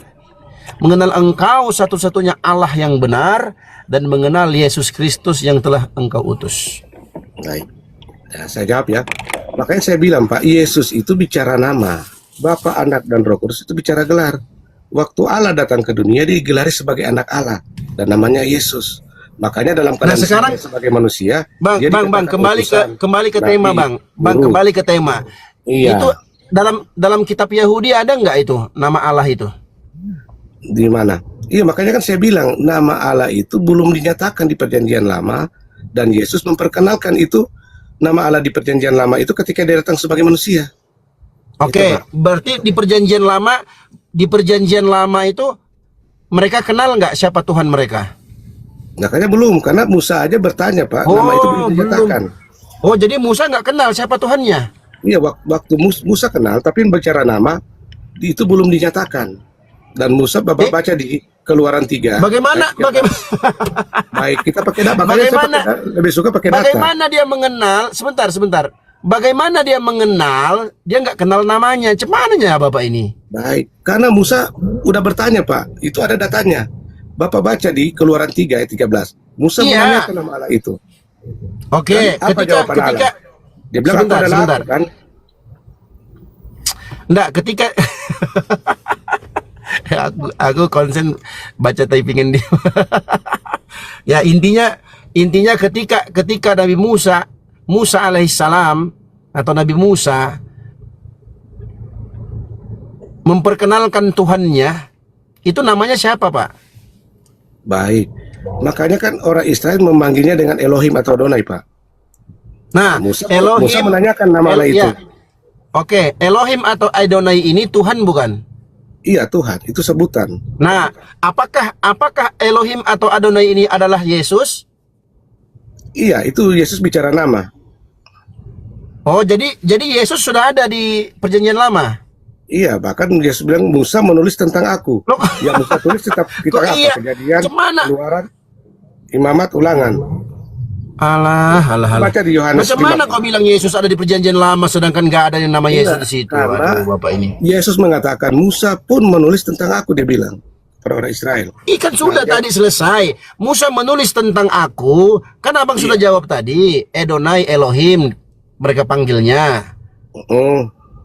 Mengenal engkau satu-satunya Allah yang benar, dan mengenal Yesus Kristus yang telah engkau utus. Baik. Ya, saya jawab ya. Makanya saya bilang, Pak, Yesus itu bicara nama. Bapa, Anak, dan Roh Kudus itu bicara gelar. Waktu Allah datang ke dunia, digelari sebagai anak Allah. Dan namanya Yesus. Makanya dalam keadaan sekarang sebagai manusia, Bang, dia bang, dikatakan kembali ke utusan, tema, nabi, bang. Bang, guru. kembali ke tema. Iya. Itu dalam kitab Yahudi ada nggak itu nama Allah itu? Di mana? Iya, makanya kan saya bilang nama Allah itu belum dinyatakan di Perjanjian Lama, dan Yesus memperkenalkan itu nama Allah di Perjanjian Lama itu ketika dia datang sebagai manusia. Oke, berarti di perjanjian lama itu mereka kenal nggak siapa Tuhan mereka? Makanya belum, karena Musa aja bertanya, Pak, nama itu belum dinyatakan. Oh, jadi Musa nggak kenal siapa Tuhannya? Iya, waktu Musa kenal, tapi bicara nama itu belum dinyatakan. Dan Musa Bapak baca di Keluaran 3. Bagaimana? Baik, kita pakai data. Makanya saya lebih suka pakai data. Bagaimana dia mengenal? Sebentar. Bagaimana dia mengenal? Dia nggak kenal namanya. Cemananya Bapak ini? Baik, karena Musa udah bertanya, Pak. Itu ada datanya. Bapak baca di Keluaran 3 ayat 13. Musa menanyakan nama Allah itu. Oke, Dan apa jawaban Allah? Dia bilang sebentar, aku adalah Allah, kan? Enggak, ketika aku konsen baca typingan dia. Ya, intinya ketika Nabi Musa alaihissalam atau Nabi Musa memperkenalkan Tuhannya, itu namanya siapa, Pak? Baik. Makanya kan orang Israel memanggilnya dengan Elohim atau Adonai, Pak. Nah, Musa Elohim menanyakan nama Allah itu. Ya. Oke, Elohim atau Adonai ini Tuhan bukan? Iya, Tuhan, itu sebutan. Nah, apakah Elohim atau Adonai ini adalah Yesus? Iya, itu Yesus bicara nama. Oh, jadi Yesus sudah ada di Perjanjian Lama. Iya, bahkan Yesus bilang Musa menulis tentang aku. Loh. Yang Musa tulis tetap kita apa? Iya? Kejadian, Cemana? Keluaran, Imamat, Ulangan. Alah. Baca di Yohanes. Macam mana kau bilang Yesus ada di Perjanjian Lama sedangkan nggak ada yang nama Yesus di situ? Karena Aduh, Bapak ini. Yesus mengatakan Musa pun menulis tentang aku, dia bilang pada orang Israel. Ikan sudah tadi selesai. Musa menulis tentang aku. Kan abang sudah jawab tadi. Adonai Elohim mereka panggilnya.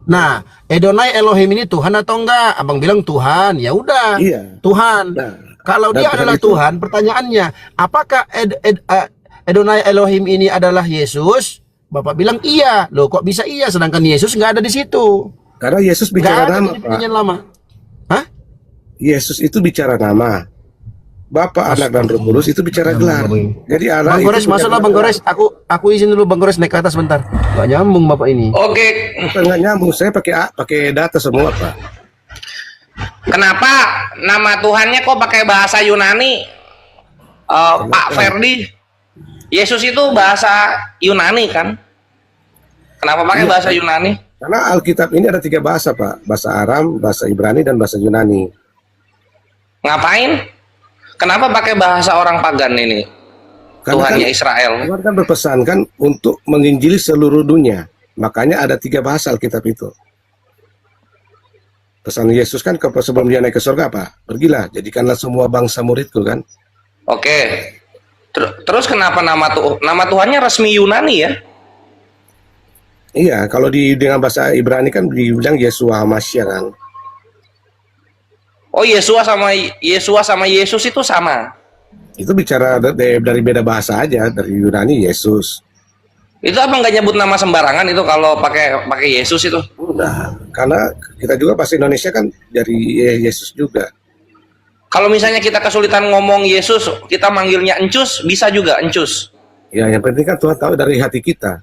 Nah, Adonai Elohim ini Tuhan atau enggak? Abang bilang Tuhan. Ya udah. Iya. Tuhan. Nah, kalau dia adalah Tuhan, pertanyaannya, apakah Adonai Elohim ini adalah Yesus? Bapak bilang iya. Loh, kok bisa iya sedangkan Yesus nggak ada di situ? Karena Yesus bicara nama, Pak. Lama. Hah? Yesus itu bicara nama. Bapa, Anak, dan Roh Kudus itu bicara gelar. Jadi Allah Bang Gores, itu masuklah Bang Gores. Aku izin dulu Bang Gores naik ke atas bentar. Gak nyambung Bapak ini. Oke, Bukan nggak nyambung, saya pakai data semua, Pak. kenapa nama Tuhannya kok pakai bahasa Yunani? Pak Ferdi, Yesus itu bahasa Yunani kan? Kenapa pakai bahasa Yunani? Karena Alkitab ini ada 3 bahasa, Pak. Bahasa Aram, bahasa Ibrani, dan bahasa Yunani. Ngapain? Kenapa pakai bahasa orang pagan ini? Karena Tuhannya kan, Israel. Tuhan kan berpesan kan untuk menginjili seluruh dunia. Makanya ada 3 bahasa Alkitab itu. Pesan Yesus kan sebelum dia naik ke surga apa? Pergilah, jadikanlah semua bangsa muridku kan. Oke. Terus kenapa nama Tuhannya resmi Yunani ya? Iya, kalau dengan bahasa Ibrani kan dibilang Yeshua Hamashiach kan. Oh, Yesua sama Yesus itu sama. Itu bicara dari beda bahasa aja, dari Yunani Yesus. Itu apa nggak nyebut nama sembarangan itu kalau pakai pakai Yesus itu? Nah, karena kita juga bahasa Indonesia kan dari Yesus juga. Kalau misalnya kita kesulitan ngomong Yesus, kita manggilnya Encus, bisa juga Encus. Ya, yang penting kan Tuhan tahu dari hati kita.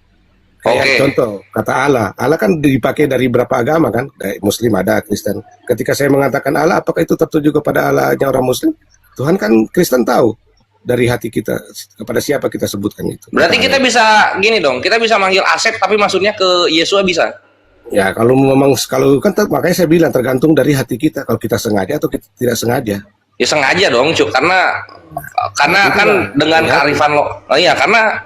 Kayak Oke. contoh, kata Allah. Allah kan dipakai dari berapa agama kan? Kayak Muslim ada, Kristen. Ketika saya mengatakan Allah, apakah itu tertuju kepada Allahnya orang Muslim? Tuhan kan Kristen tahu dari hati kita kepada siapa kita sebutkan itu. Berarti kita bisa gini dong, kita bisa manggil Asep tapi maksudnya ke Yesua bisa. Ya, kalau memang kalau kan makanya saya bilang tergantung dari hati kita. Kalau kita sengaja atau kita tidak sengaja. Ya sengaja dong, Cuk, karena kan dengan kearifan lo. Oh iya, karena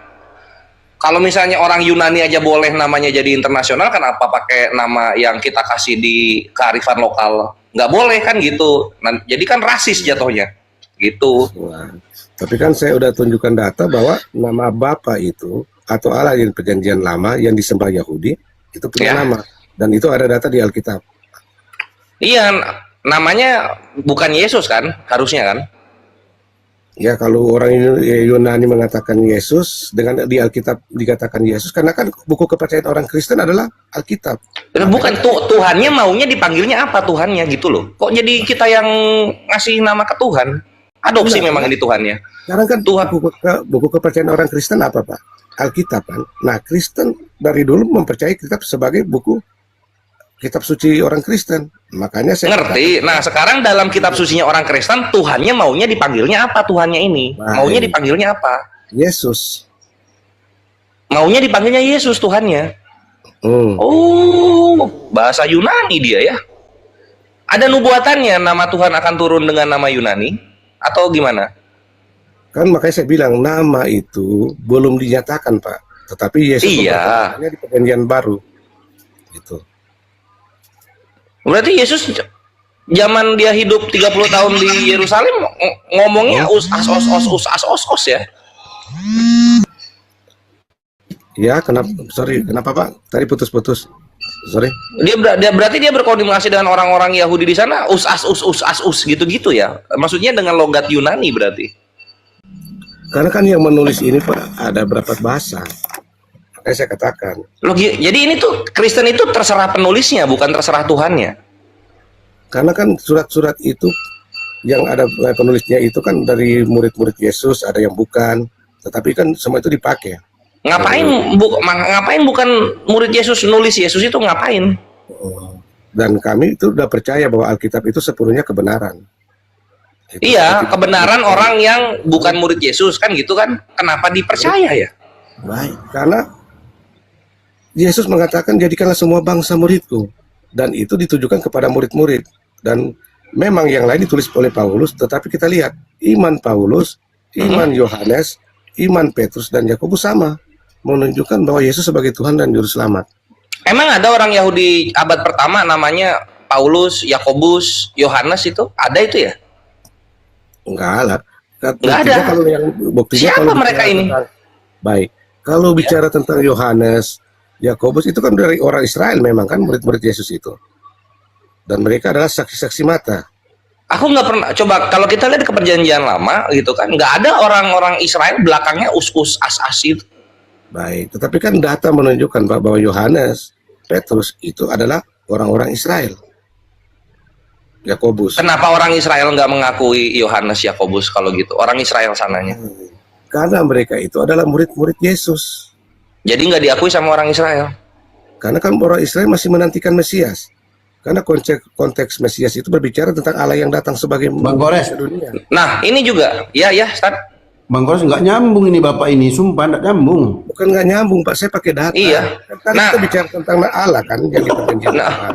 kalau misalnya orang Yunani aja boleh namanya jadi internasional, kenapa pakai nama yang kita kasih di kearifan lokal? Nggak boleh kan gitu. Nah, jadi kan rasis jatuhnya. Gitu. Nah, tapi kan saya udah tunjukkan data bahwa nama Bapa itu atau Allah yang perjanjian lama yang disembah Yahudi itu punya Ya. nama dan itu ada data di Alkitab. Iya, namanya bukan Yesus kan, harusnya kan? Ya kalau orang Yunani mengatakan Yesus dengan di Alkitab dikatakan Yesus karena kan buku kepercayaan orang Kristen adalah Alkitab. Bukan Tuhannya maunya dipanggilnya apa Tuhannya gitu loh. Kok jadi kita yang ngasih nama ke Tuhan? Adopsi memang ini Tuhannya. Sekarang kan Tuhan. buku kepercayaan orang Kristen apa Pak? Alkitab kan. Nah Kristen dari dulu mempercayai kitab sebagai buku kitab suci orang Kristen. Makanya saya Ngerti. Nah, sekarang dalam kitab sucinya orang Kristen, Tuhannya maunya dipanggilnya apa Tuhannya ini? Baik. Maunya dipanggilnya apa? Yesus. Maunya dipanggilnya Yesus Tuhannya. Oh, bahasa Yunani dia ya. Ada nubuatannya nama Tuhan akan turun dengan nama Yunani atau gimana? Kan makanya saya bilang nama itu belum dinyatakan Pak. Tetapi Yesus Iya. memperkenalkannya di perjanjian baru. Gitu. Berarti Yesus zaman dia hidup 30 tahun di Yerusalem ngomongnya us ya. Ya, kenapa Pak? Tadi putus-putus. Sorry. Berarti dia berkoordinasi dengan orang-orang Yahudi di sana us gitu-gitu ya. Maksudnya dengan logat Yunani berarti. Karena kan yang menulis ini Pak ada berapa bahasa. Makanya saya katakan. Jadi ini tuh Kristen itu terserah penulisnya bukan terserah Tuhannya. Karena kan surat-surat itu yang ada penulisnya itu kan dari murid-murid Yesus, ada yang bukan. Tetapi kan semua itu dipakai. Ngapain bukan murid Yesus nulis Yesus itu ngapain? Dan kami itu udah percaya bahwa Alkitab itu sepenuhnya kebenaran. Itu Iya, seperti- kebenaran orang yang bukan murid Yesus kan gitu kan. Kenapa dipercaya ya? Baik, karena Yesus mengatakan jadikanlah semua bangsa muridku. Dan itu ditujukan kepada murid-murid. Dan memang yang lain ditulis oleh Paulus, tetapi kita lihat iman Paulus, iman Yohanes, iman Petrus dan Yakobus sama, menunjukkan bahwa Yesus sebagai Tuhan dan Juru Selamat. Emang ada orang Yahudi abad pertama namanya Paulus, Yakobus, Yohanes itu? Ada itu ya? Enggak ada. Nggak ada. Kalau yang buktinya Siapa kalau mereka bicara ini? Baik. Kalau bicara tentang Yohanes, Yakobus itu kan dari orang Israel memang kan murid-murid Yesus itu. Dan mereka adalah saksi-saksi mata. Aku nggak pernah coba kalau kita lihat ke perjanjian lama gitu kan nggak ada orang-orang Israel belakangnya us as itu. Baik, tetapi kan data menunjukkan Pak bahwa Yohanes, Petrus itu adalah orang-orang Israel. Yakobus. Kenapa orang Israel nggak mengakui Yohanes Yakobus kalau gitu orang Israel sananya? Karena mereka itu adalah murid-murid Yesus. Jadi nggak diakui sama orang Israel. Karena kan orang Israel masih menantikan Mesias. Karena konteks Mesias itu berbicara tentang Allah yang datang sebagai Bang Gores. dunia. Nah ini juga ya Stan. Bang Gores nggak nyambung ini bapak ini, sumpah nggak nyambung. Bukan nggak nyambung Pak, saya pakai data. Iya. Kan Nah. kita bicara tentang Allah kan yang di perjanjian Nah. lama.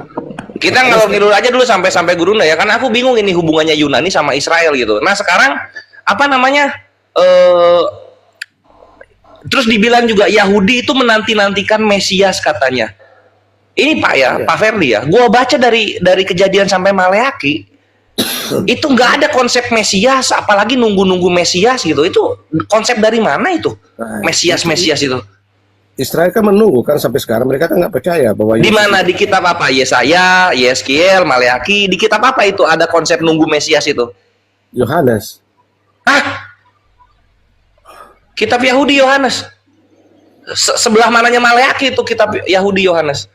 Kita ngalor ngidul aja dulu sampai Gurunda ya karena aku bingung ini hubungannya Yunani sama Israel gitu. Nah sekarang apa namanya terus dibilang juga Yahudi itu menanti-nantikan Mesias katanya. Ini Pak ya, Pak Ferdi ya. Gua baca dari Kejadian sampai Maleaki itu nggak ada konsep Mesias, apalagi nunggu-nunggu Mesias gitu. Itu konsep dari mana itu? Nah, Mesias itu. Israel kan menunggu kan sampai sekarang mereka kan nggak percaya bahwa Di mana di kitab apa? Yesaya, Yeskiel, Maleaki, di kitab apa itu ada konsep nunggu Mesias itu? Yohanes. Hah? Kitab Yahudi Yohanes. Sebelah mananya Maleaki itu kitab Yahudi Yohanes?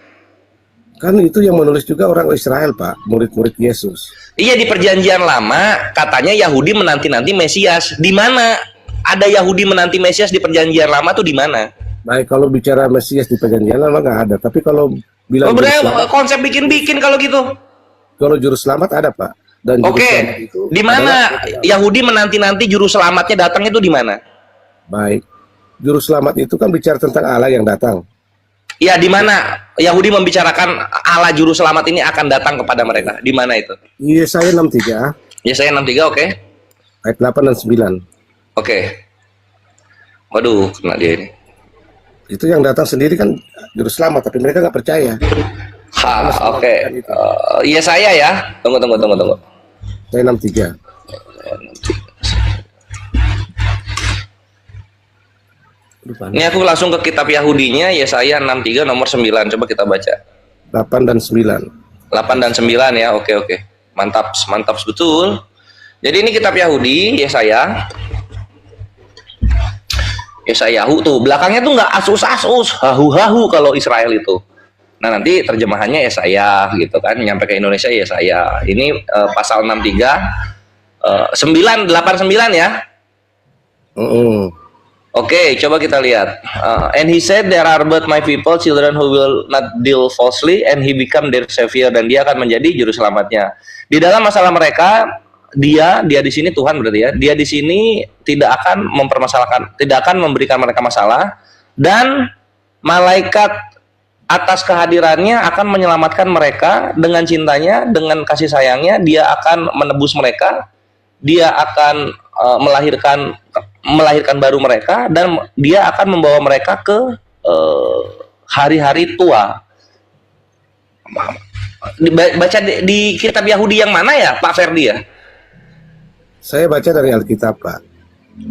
Kan itu yang menulis juga orang Israel, Pak, murid-murid Yesus. Iya, di perjanjian lama katanya Yahudi menanti-nanti Mesias. Di mana ada Yahudi menanti Mesias di perjanjian lama tuh di mana? Baik, kalau bicara Mesias di perjanjian lama nggak ada, tapi kalau bilang juru selamat, Konsep bikin-bikin kalau gitu. kalau juru selamat ada, Pak. Dan juru Oke, selamat itu di mana Yahudi menanti-nanti juru selamatnya datang itu di mana? baik, juru selamat itu kan bicara tentang Allah yang datang. Ya, di mana Yahudi membicarakan Allah juru selamat ini akan datang kepada mereka? Di mana itu? Yesaya 63 Yesaya 63, oke. ayat 8 dan 9. Oke. Waduh, kena dia ini. Itu yang datang sendiri kan juru selamat, tapi mereka nggak percaya. Oke. Yesaya ya. Tunggu. Yesaya 63. Ini aku langsung ke kitab Yahudinya, Yesaya 63 nomor 9. Coba kita baca. 8 dan 9. 8 dan 9 ya. Oke. Mantap betul. Jadi ini kitab Yahudi, Yesaya. Yesayahu tuh belakangnya tuh nggak asus-asus, hahu-hahu kalau Israel itu. Nah, nanti terjemahannya Yesaya gitu kan, nyampe ke Indonesia Yesaya. Ini pasal 63 989 ya. Oke, coba kita lihat. And he said, there are but my people, children who will not deal falsely, and he become their savior, dan dia akan menjadi juru selamatnya. Di dalam masalah mereka, dia di sini Tuhan berarti ya. Dia di sini tidak akan mempermasalahkan, tidak akan memberikan mereka masalah, dan malaikat atas kehadirannya akan menyelamatkan mereka dengan cintanya, dengan kasih sayangnya. Dia akan menebus mereka, dia akan melahirkan baru mereka, dan dia akan membawa mereka ke hari-hari tua. Baca di kitab Yahudi yang mana ya, Pak Ferdi ya? Saya baca dari Alkitab, Pak.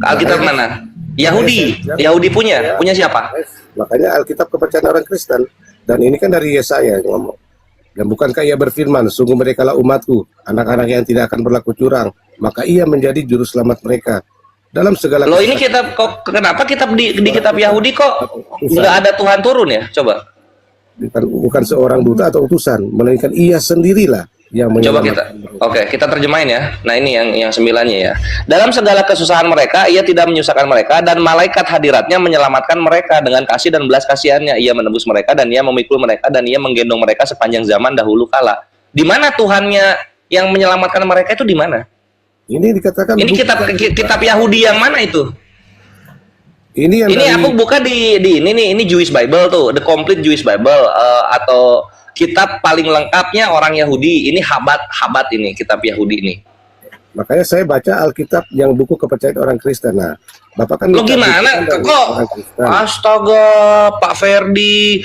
Alkitab mana? Yahudi punya siapa? Makanya Alkitab kepercayaan orang Kristen. Dan ini kan dari Yesaya yang ngomong. Dan bukankah ia berfirman, sungguh merekalah umatku, anak-anak yang tidak akan berlaku curang, maka ia menjadi juru selamat mereka dalam segala. Loh, ini kitab kok kenapa kitab di kitab Yahudi kok nggak ada Tuhan turun ya? Coba. Bukan seorang duta atau utusan, melainkan ia sendirilah yang Coba kita terjemahin ya. Nah, ini yang 9-nya ya. Dalam segala kesusahan mereka, ia tidak menyusahkan mereka, dan malaikat hadiratnya menyelamatkan mereka dengan kasih dan belas kasihannya. Ia menebus mereka, dan ia memikul mereka, dan ia menggendong mereka sepanjang zaman dahulu kala. Di mana Tuhannya yang menyelamatkan mereka itu di mana? Ini dikatakan. Ini kitab Yahudi yang mana itu? Ini aku buka di ini Jewish Bible tuh, The Complete Jewish Bible, atau kitab paling lengkapnya orang Yahudi. Ini Habat ini kitab Yahudi ini. Makanya saya baca Alkitab yang buku kepercayaan orang Kristen. Nah, Bapak kan. Lo gimana kok? Astaga, Pak Ferdi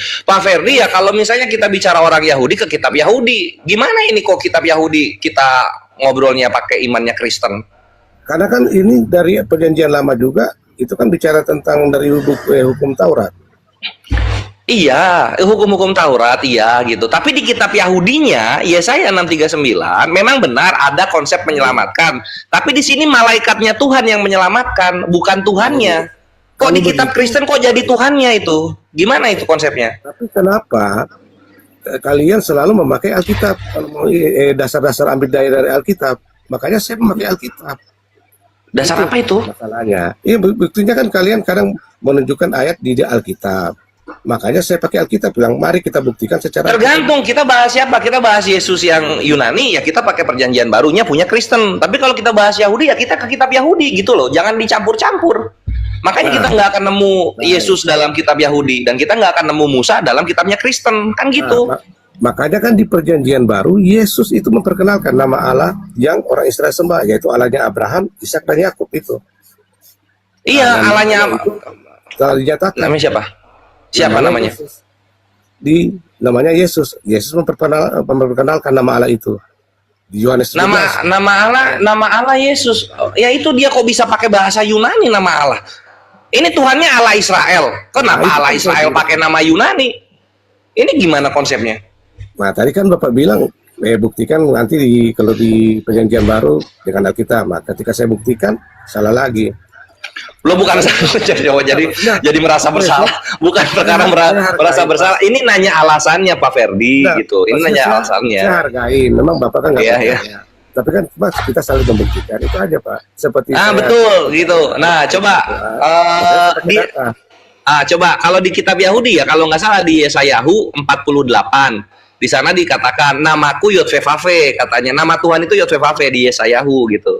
ya, kalau misalnya kita bicara orang Yahudi ke kitab Yahudi, gimana ini kok kitab Yahudi kita ngobrolnya pakai imannya Kristen? Karena kan ini dari perjanjian lama juga, itu kan bicara tentang dari hukum Taurat. Iya, hukum-hukum Taurat, iya gitu. Tapi di kitab Yahudinya, Yesaya 639, memang benar ada konsep menyelamatkan. Tapi di sini malaikatnya Tuhan yang menyelamatkan, bukan Tuhannya. Kok di kitab Kristen kok jadi Tuhannya itu? Gimana itu konsepnya? Tapi kenapa kalian selalu memakai Alkitab? Kalau mau dasar-dasar ambil dari Alkitab, makanya saya memakai Alkitab. Dasar apa itu? Masalahnya, iya buktinya kan kalian kadang menunjukkan ayat di Alkitab. Makanya saya pakai Alkitab, bilang mari kita buktikan secara. Tergantung kita bahas siapa. Kita bahas Yesus yang Yunani, ya kita pakai perjanjian barunya punya Kristen. Tapi kalau kita bahas Yahudi, ya kita ke kitab Yahudi gitu loh. Jangan dicampur-campur. Makanya kita nggak akan nemu Yesus dalam kitab Yahudi, dan kita nggak akan nemu Musa dalam kitabnya Kristen, kan gitu. Makanya kan di perjanjian baru Yesus itu memperkenalkan nama Allah yang orang Israel sembah, yaitu Allahnya Abraham, Ishak dan Yakub itu. Iya, Allahnya kalau dinyatakan. Namanya siapa? Siapa namanya? Namanya Yesus. Yesus memperkenalkan nama Allah itu. Di Yohanes 17. Nama Allah Yesus. Ya itu dia kok bisa pakai bahasa Yunani nama Allah. Ini Tuhannya Allah Israel. Kenapa Allah Israel pakai nama Yunani? Ini gimana konsepnya? Nah, tadi kan Bapak bilang buktikan nanti kalau di perjanjian baru dengan Alkitab. Nah, ketika saya buktikan salah lagi. Lo bukan jadi merasa bersalah, bukan perkara merasa bersalah. Ini nanya alasannya Pak Ferdi Nah, gitu. Ini nanya saya alasannya. hargain. Memang Bapak kan nggak Iya, percaya. iya. Tapi kan Mas, kita saling membuktikan itu aja Pak. Seperti Betul gitu. Nah, coba coba kalau di kitab Yahudi ya, kalau nggak salah di Yesayahu 48, di sana dikatakan namaku Yod-Veh-Vaveh, katanya nama Tuhan itu Yod-Veh-Vaveh di Yesayahu gitu.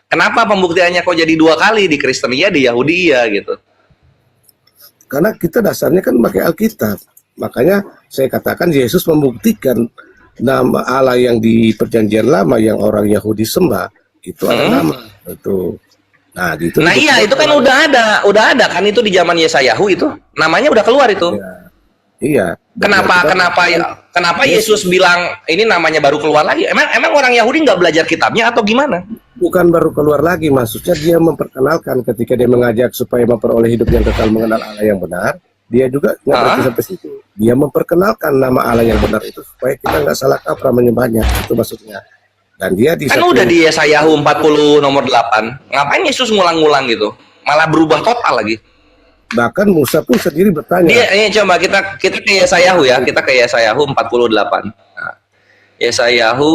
Kenapa pembuktiannya kok jadi 2 kali di Kristen iya, di Yahudi iya gitu? karena kita dasarnya kan pakai Alkitab. Makanya saya katakan Yesus membuktikan nama Allah yang di Perjanjian Lama yang orang Yahudi sembah itu ada nama itu. Nah, gitu. Nah iya, itu kan udah ada kan itu di zaman Yesayahu itu namanya udah keluar itu. Iya. Kenapa Yesus bilang ini namanya baru keluar lagi? Emang orang Yahudi nggak belajar kitabnya atau gimana? Bukan baru keluar lagi, maksudnya dia memperkenalkan ketika dia mengajak supaya memperoleh hidup yang kekal mengenal Allah yang benar. Dia juga nggak berhenti sampai situ. Dia memperkenalkan nama Allah yang benar itu supaya kita nggak salah kaprah menyembahnya. Itu maksudnya. Dan dia di Kan udah di Yesayahu 40 nomor 8. Ngapain Yesus ngulang-ngulang gitu? Malah berubah total lagi. bahkan Musa pun sendiri bertanya. Ini coba kita ke Yesayahu ya, kita ke Yesayahu 48. Nah, Yesayahu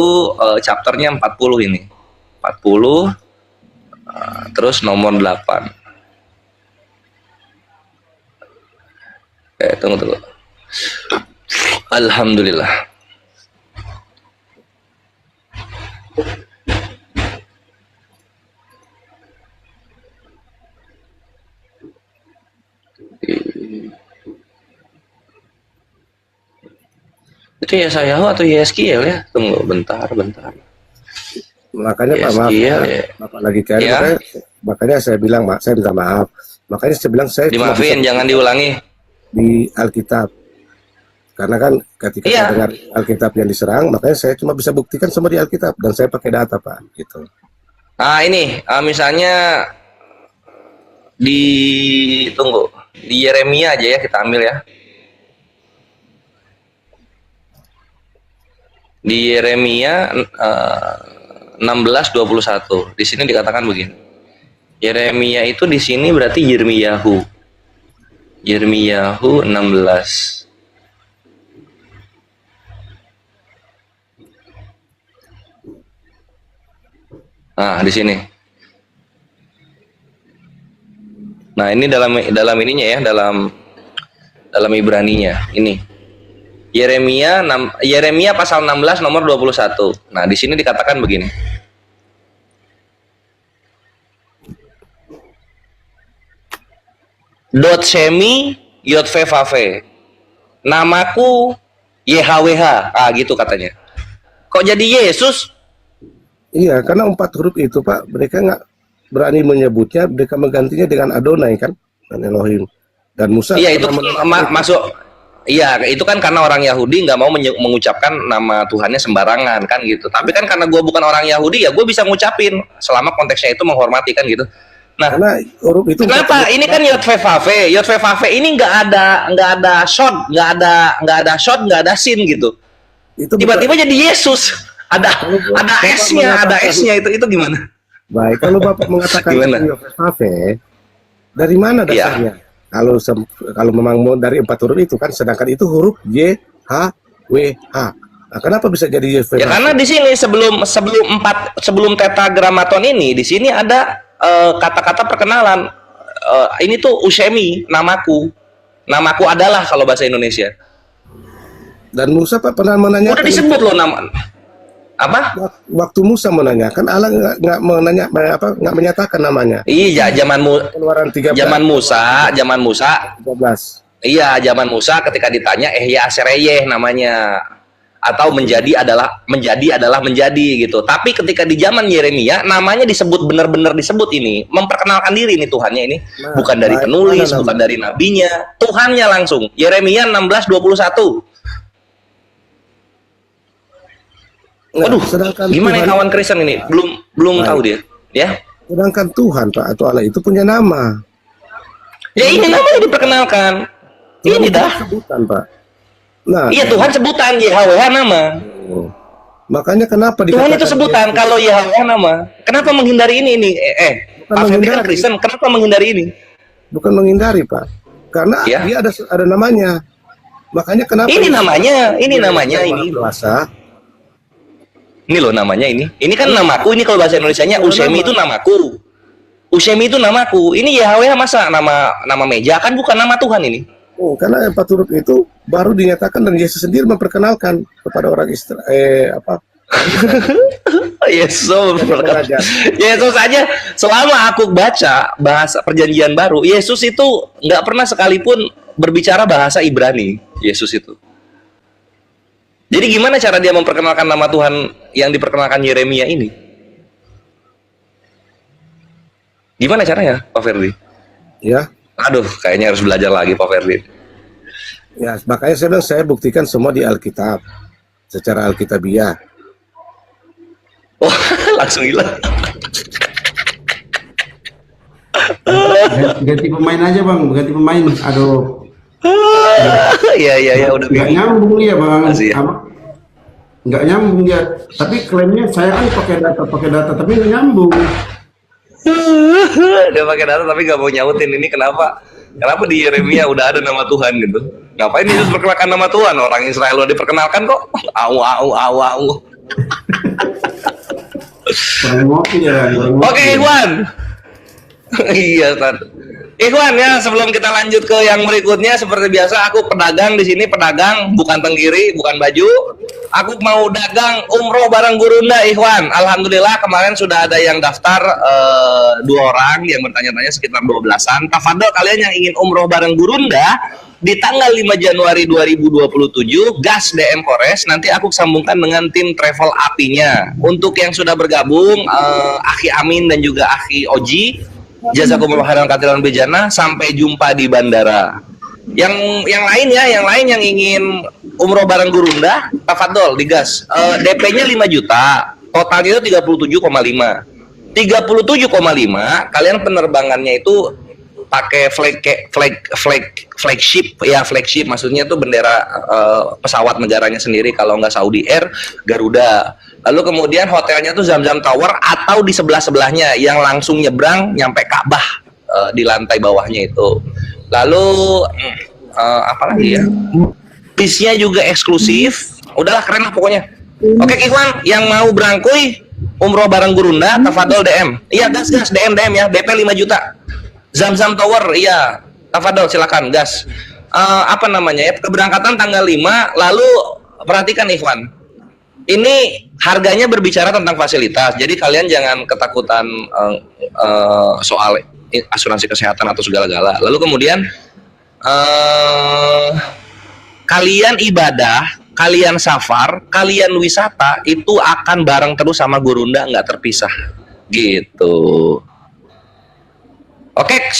chapternya 40 ini. 40 terus nomor 8. Tunggu. Alhamdulillah. Itu Yesayahu atau Yeskiel ya? Tunggu bentar. Makanya Pak, maaf, Yeskiel, ya. Bapak lagi cari, Ya. makanya saya bilang, saya minta maaf. Makanya saya bilang saya cuma Dimaafin, bisa jangan diulangi. di Alkitab. Karena kan ketika Iya. saya dengar Alkitab yang diserang, makanya saya cuma bisa buktikan semua di Alkitab dan saya pakai data Pak, gitu. Ini misalnya tunggu di Yeremia aja ya, kita ambil ya. Di Yeremia 16:21. Di sini dikatakan begini. Yeremia itu di sini berarti Yirmiyahu 16. Nah, di sini. Nah, ini dalam ininya ya, dalam Ibraninya. Ini. Yeremia pasal 16 nomor 21. Nah, di sini dikatakan begini. Dot semi Yod-Veh-Vaveh. Namaku YHWH. Gitu katanya. Kok jadi Yesus? Iya, karena 4 huruf itu Pak, mereka nggak berani menyebutnya, mereka menggantinya dengan Adonai kan, dan Elohim. Dan Musa. Iya, itu masuk. Iya, itu kan karena orang Yahudi nggak mau mengucapkan nama Tuhannya sembarangan kan gitu. Tapi kan karena gue bukan orang Yahudi ya gue bisa ngucapin selama konteksnya itu menghormati kan gitu. Nah, Karena huruf itu. kenapa? Ini kan Yod-Veh-Vaveh. Yod-Veh-Vaveh ini nggak ada shot, nggak ada sin gitu. Itu Tiba-tiba jadi Yesus. Ada S-nya itu gimana? Baik, kalau Bapak mengatakan Gimana? Yod-Veh-Vaveh, dari mana dasarnya? Kalau memang mau dari 4 huruf itu kan, sedangkan itu huruf Y, H, W, H. Nah, kenapa bisa jadi Yod-Veh-Vaveh? Ya karena di sini sebelum tetragrammaton ini di sini ada kata-kata perkenalan. Ini tuh Ushemi, namaku adalah kalau bahasa Indonesia. Dan Musa Pak pernah menanyakan. Udah disebut loh nama. Apa? Waktu Musa menanyakan, Allah nggak menyatakan namanya. Iya, Keluaran 13. zaman Musa. 13. Iya, zaman Musa ketika ditanya Ehya Asereyeh namanya, atau menjadi adalah menjadi gitu. Tapi ketika di zaman Yeremia namanya disebut, benar-benar disebut, ini memperkenalkan diri ini Tuhannya ini. Nah, Bukan dari penulis, bukan dari nabinya, Tuhannya langsung. Yeremia 16:21. Nah, Waduh, sedangkan gimana ya Tuhan- kawan Kristen ini? Belum tahu dia. Ya. Sedangkan Tuhan Pak atau Allah itu punya nama. Ya ini namanya diperkenalkan. Ini Tuhan dah. sebutan Pak. Nah, Iya, Tuhan sebutan, YHWH nama. makanya kenapa Tuhan itu dikatakan sebutan, Yesus? kalau YHWH nama. Kenapa menghindari ini? Bukan Pak Ferdi kan menghindari. Kristen, kenapa menghindari ini? Bukan menghindari, Pak. Karena Ya. dia ada namanya. Makanya kenapa Ini namanya ini. puasa. Ini loh namanya ini. Ini kan namaku, ini kalau bahasa Indonesianya Usemi itu namaku. Usemi itu namaku. Ini Yahweh masa nama meja kan bukan nama Tuhan ini. Oh, karena yang paturut itu baru dinyatakan dan Yesus sendiri memperkenalkan kepada orang Israel Yesus aja selama aku baca bahasa perjanjian baru, Yesus itu nggak pernah sekalipun berbicara bahasa Ibrani. Yesus itu. Jadi gimana cara dia memperkenalkan nama Tuhan yang diperkenalkan Yeremia ini? Gimana caranya, Pak Ferdi? ya. Aduh, kayaknya harus belajar lagi, Pak Ferdi. Ya, makanya saya bilang saya buktikan semua di Alkitab secara Alkitabiah. Oh, langsung hilang. Ganti pemain aja bang, ganti pemain. Aduh, Iya, udah nggak nyambung dia bang. Makasih ya. Nggak nyambung dia. Tapi klaimnya saya kan pakai data, tapi nggak nyambung. Dia pakai data tapi gak mau nyautin ini kenapa? Kenapa di Yeremia udah ada nama Tuhan gitu? Ngapain Yesus perkenalkan nama Tuhan? Orang Israel udah diperkenalkan kok. Au. Kurang ngopi ya. Oke, Ikhwan. Iya, Tan. Ikhwan ya, sebelum kita lanjut ke yang berikutnya, seperti biasa aku pedagang di sini, pedagang bukan tenggiri, bukan baju. Aku mau dagang umroh bareng Gurunda, Ikhwan. Alhamdulillah kemarin sudah ada yang daftar 2 orang yang bertanya-tanya sekitar 12-an. Tafadhol kalian yang ingin umroh bareng Gurunda di tanggal 5 Januari 2027, gas DM Kores, nanti aku sambungkan dengan tim travel apinya. Untuk yang sudah bergabung, Akhi Amin dan juga Akhi Oji, jazakumullah khairan katsiran bejana, sampai jumpa di bandara. Yang lain yang ingin umroh bareng Gurunda, tafadhol digas. DP-nya 5 juta, totalnya itu 37,5. 37,5 kalian penerbangannya itu pakai flagship maksudnya itu bendera pesawat negaranya sendiri, kalau nggak Saudi Air, Garuda. Lalu kemudian hotelnya tuh Zamzam Tower atau di sebelahnya yang langsung nyebrang nyampe Ka'bah di lantai bawahnya itu. Lalu apa lagi ya? Bisnya juga eksklusif. Udahlah keren lah pokoknya. Oke Ikhwan, yang mau berangkuy umroh bareng Gurunda, tafadhol DM. Iya gas DM ya, DP 5 juta. Zamzam Tower, iya. Tafadhol silakan gas. Apa namanya ya? Keberangkatan tanggal 5. Lalu perhatikan Ikhwan. Ini harganya berbicara tentang fasilitas. Jadi kalian jangan ketakutan soal asuransi kesehatan atau segala-gala. Lalu kemudian kalian ibadah, kalian safar, kalian wisata itu akan bareng terus sama Gurunda, nggak terpisah gitu. Oke.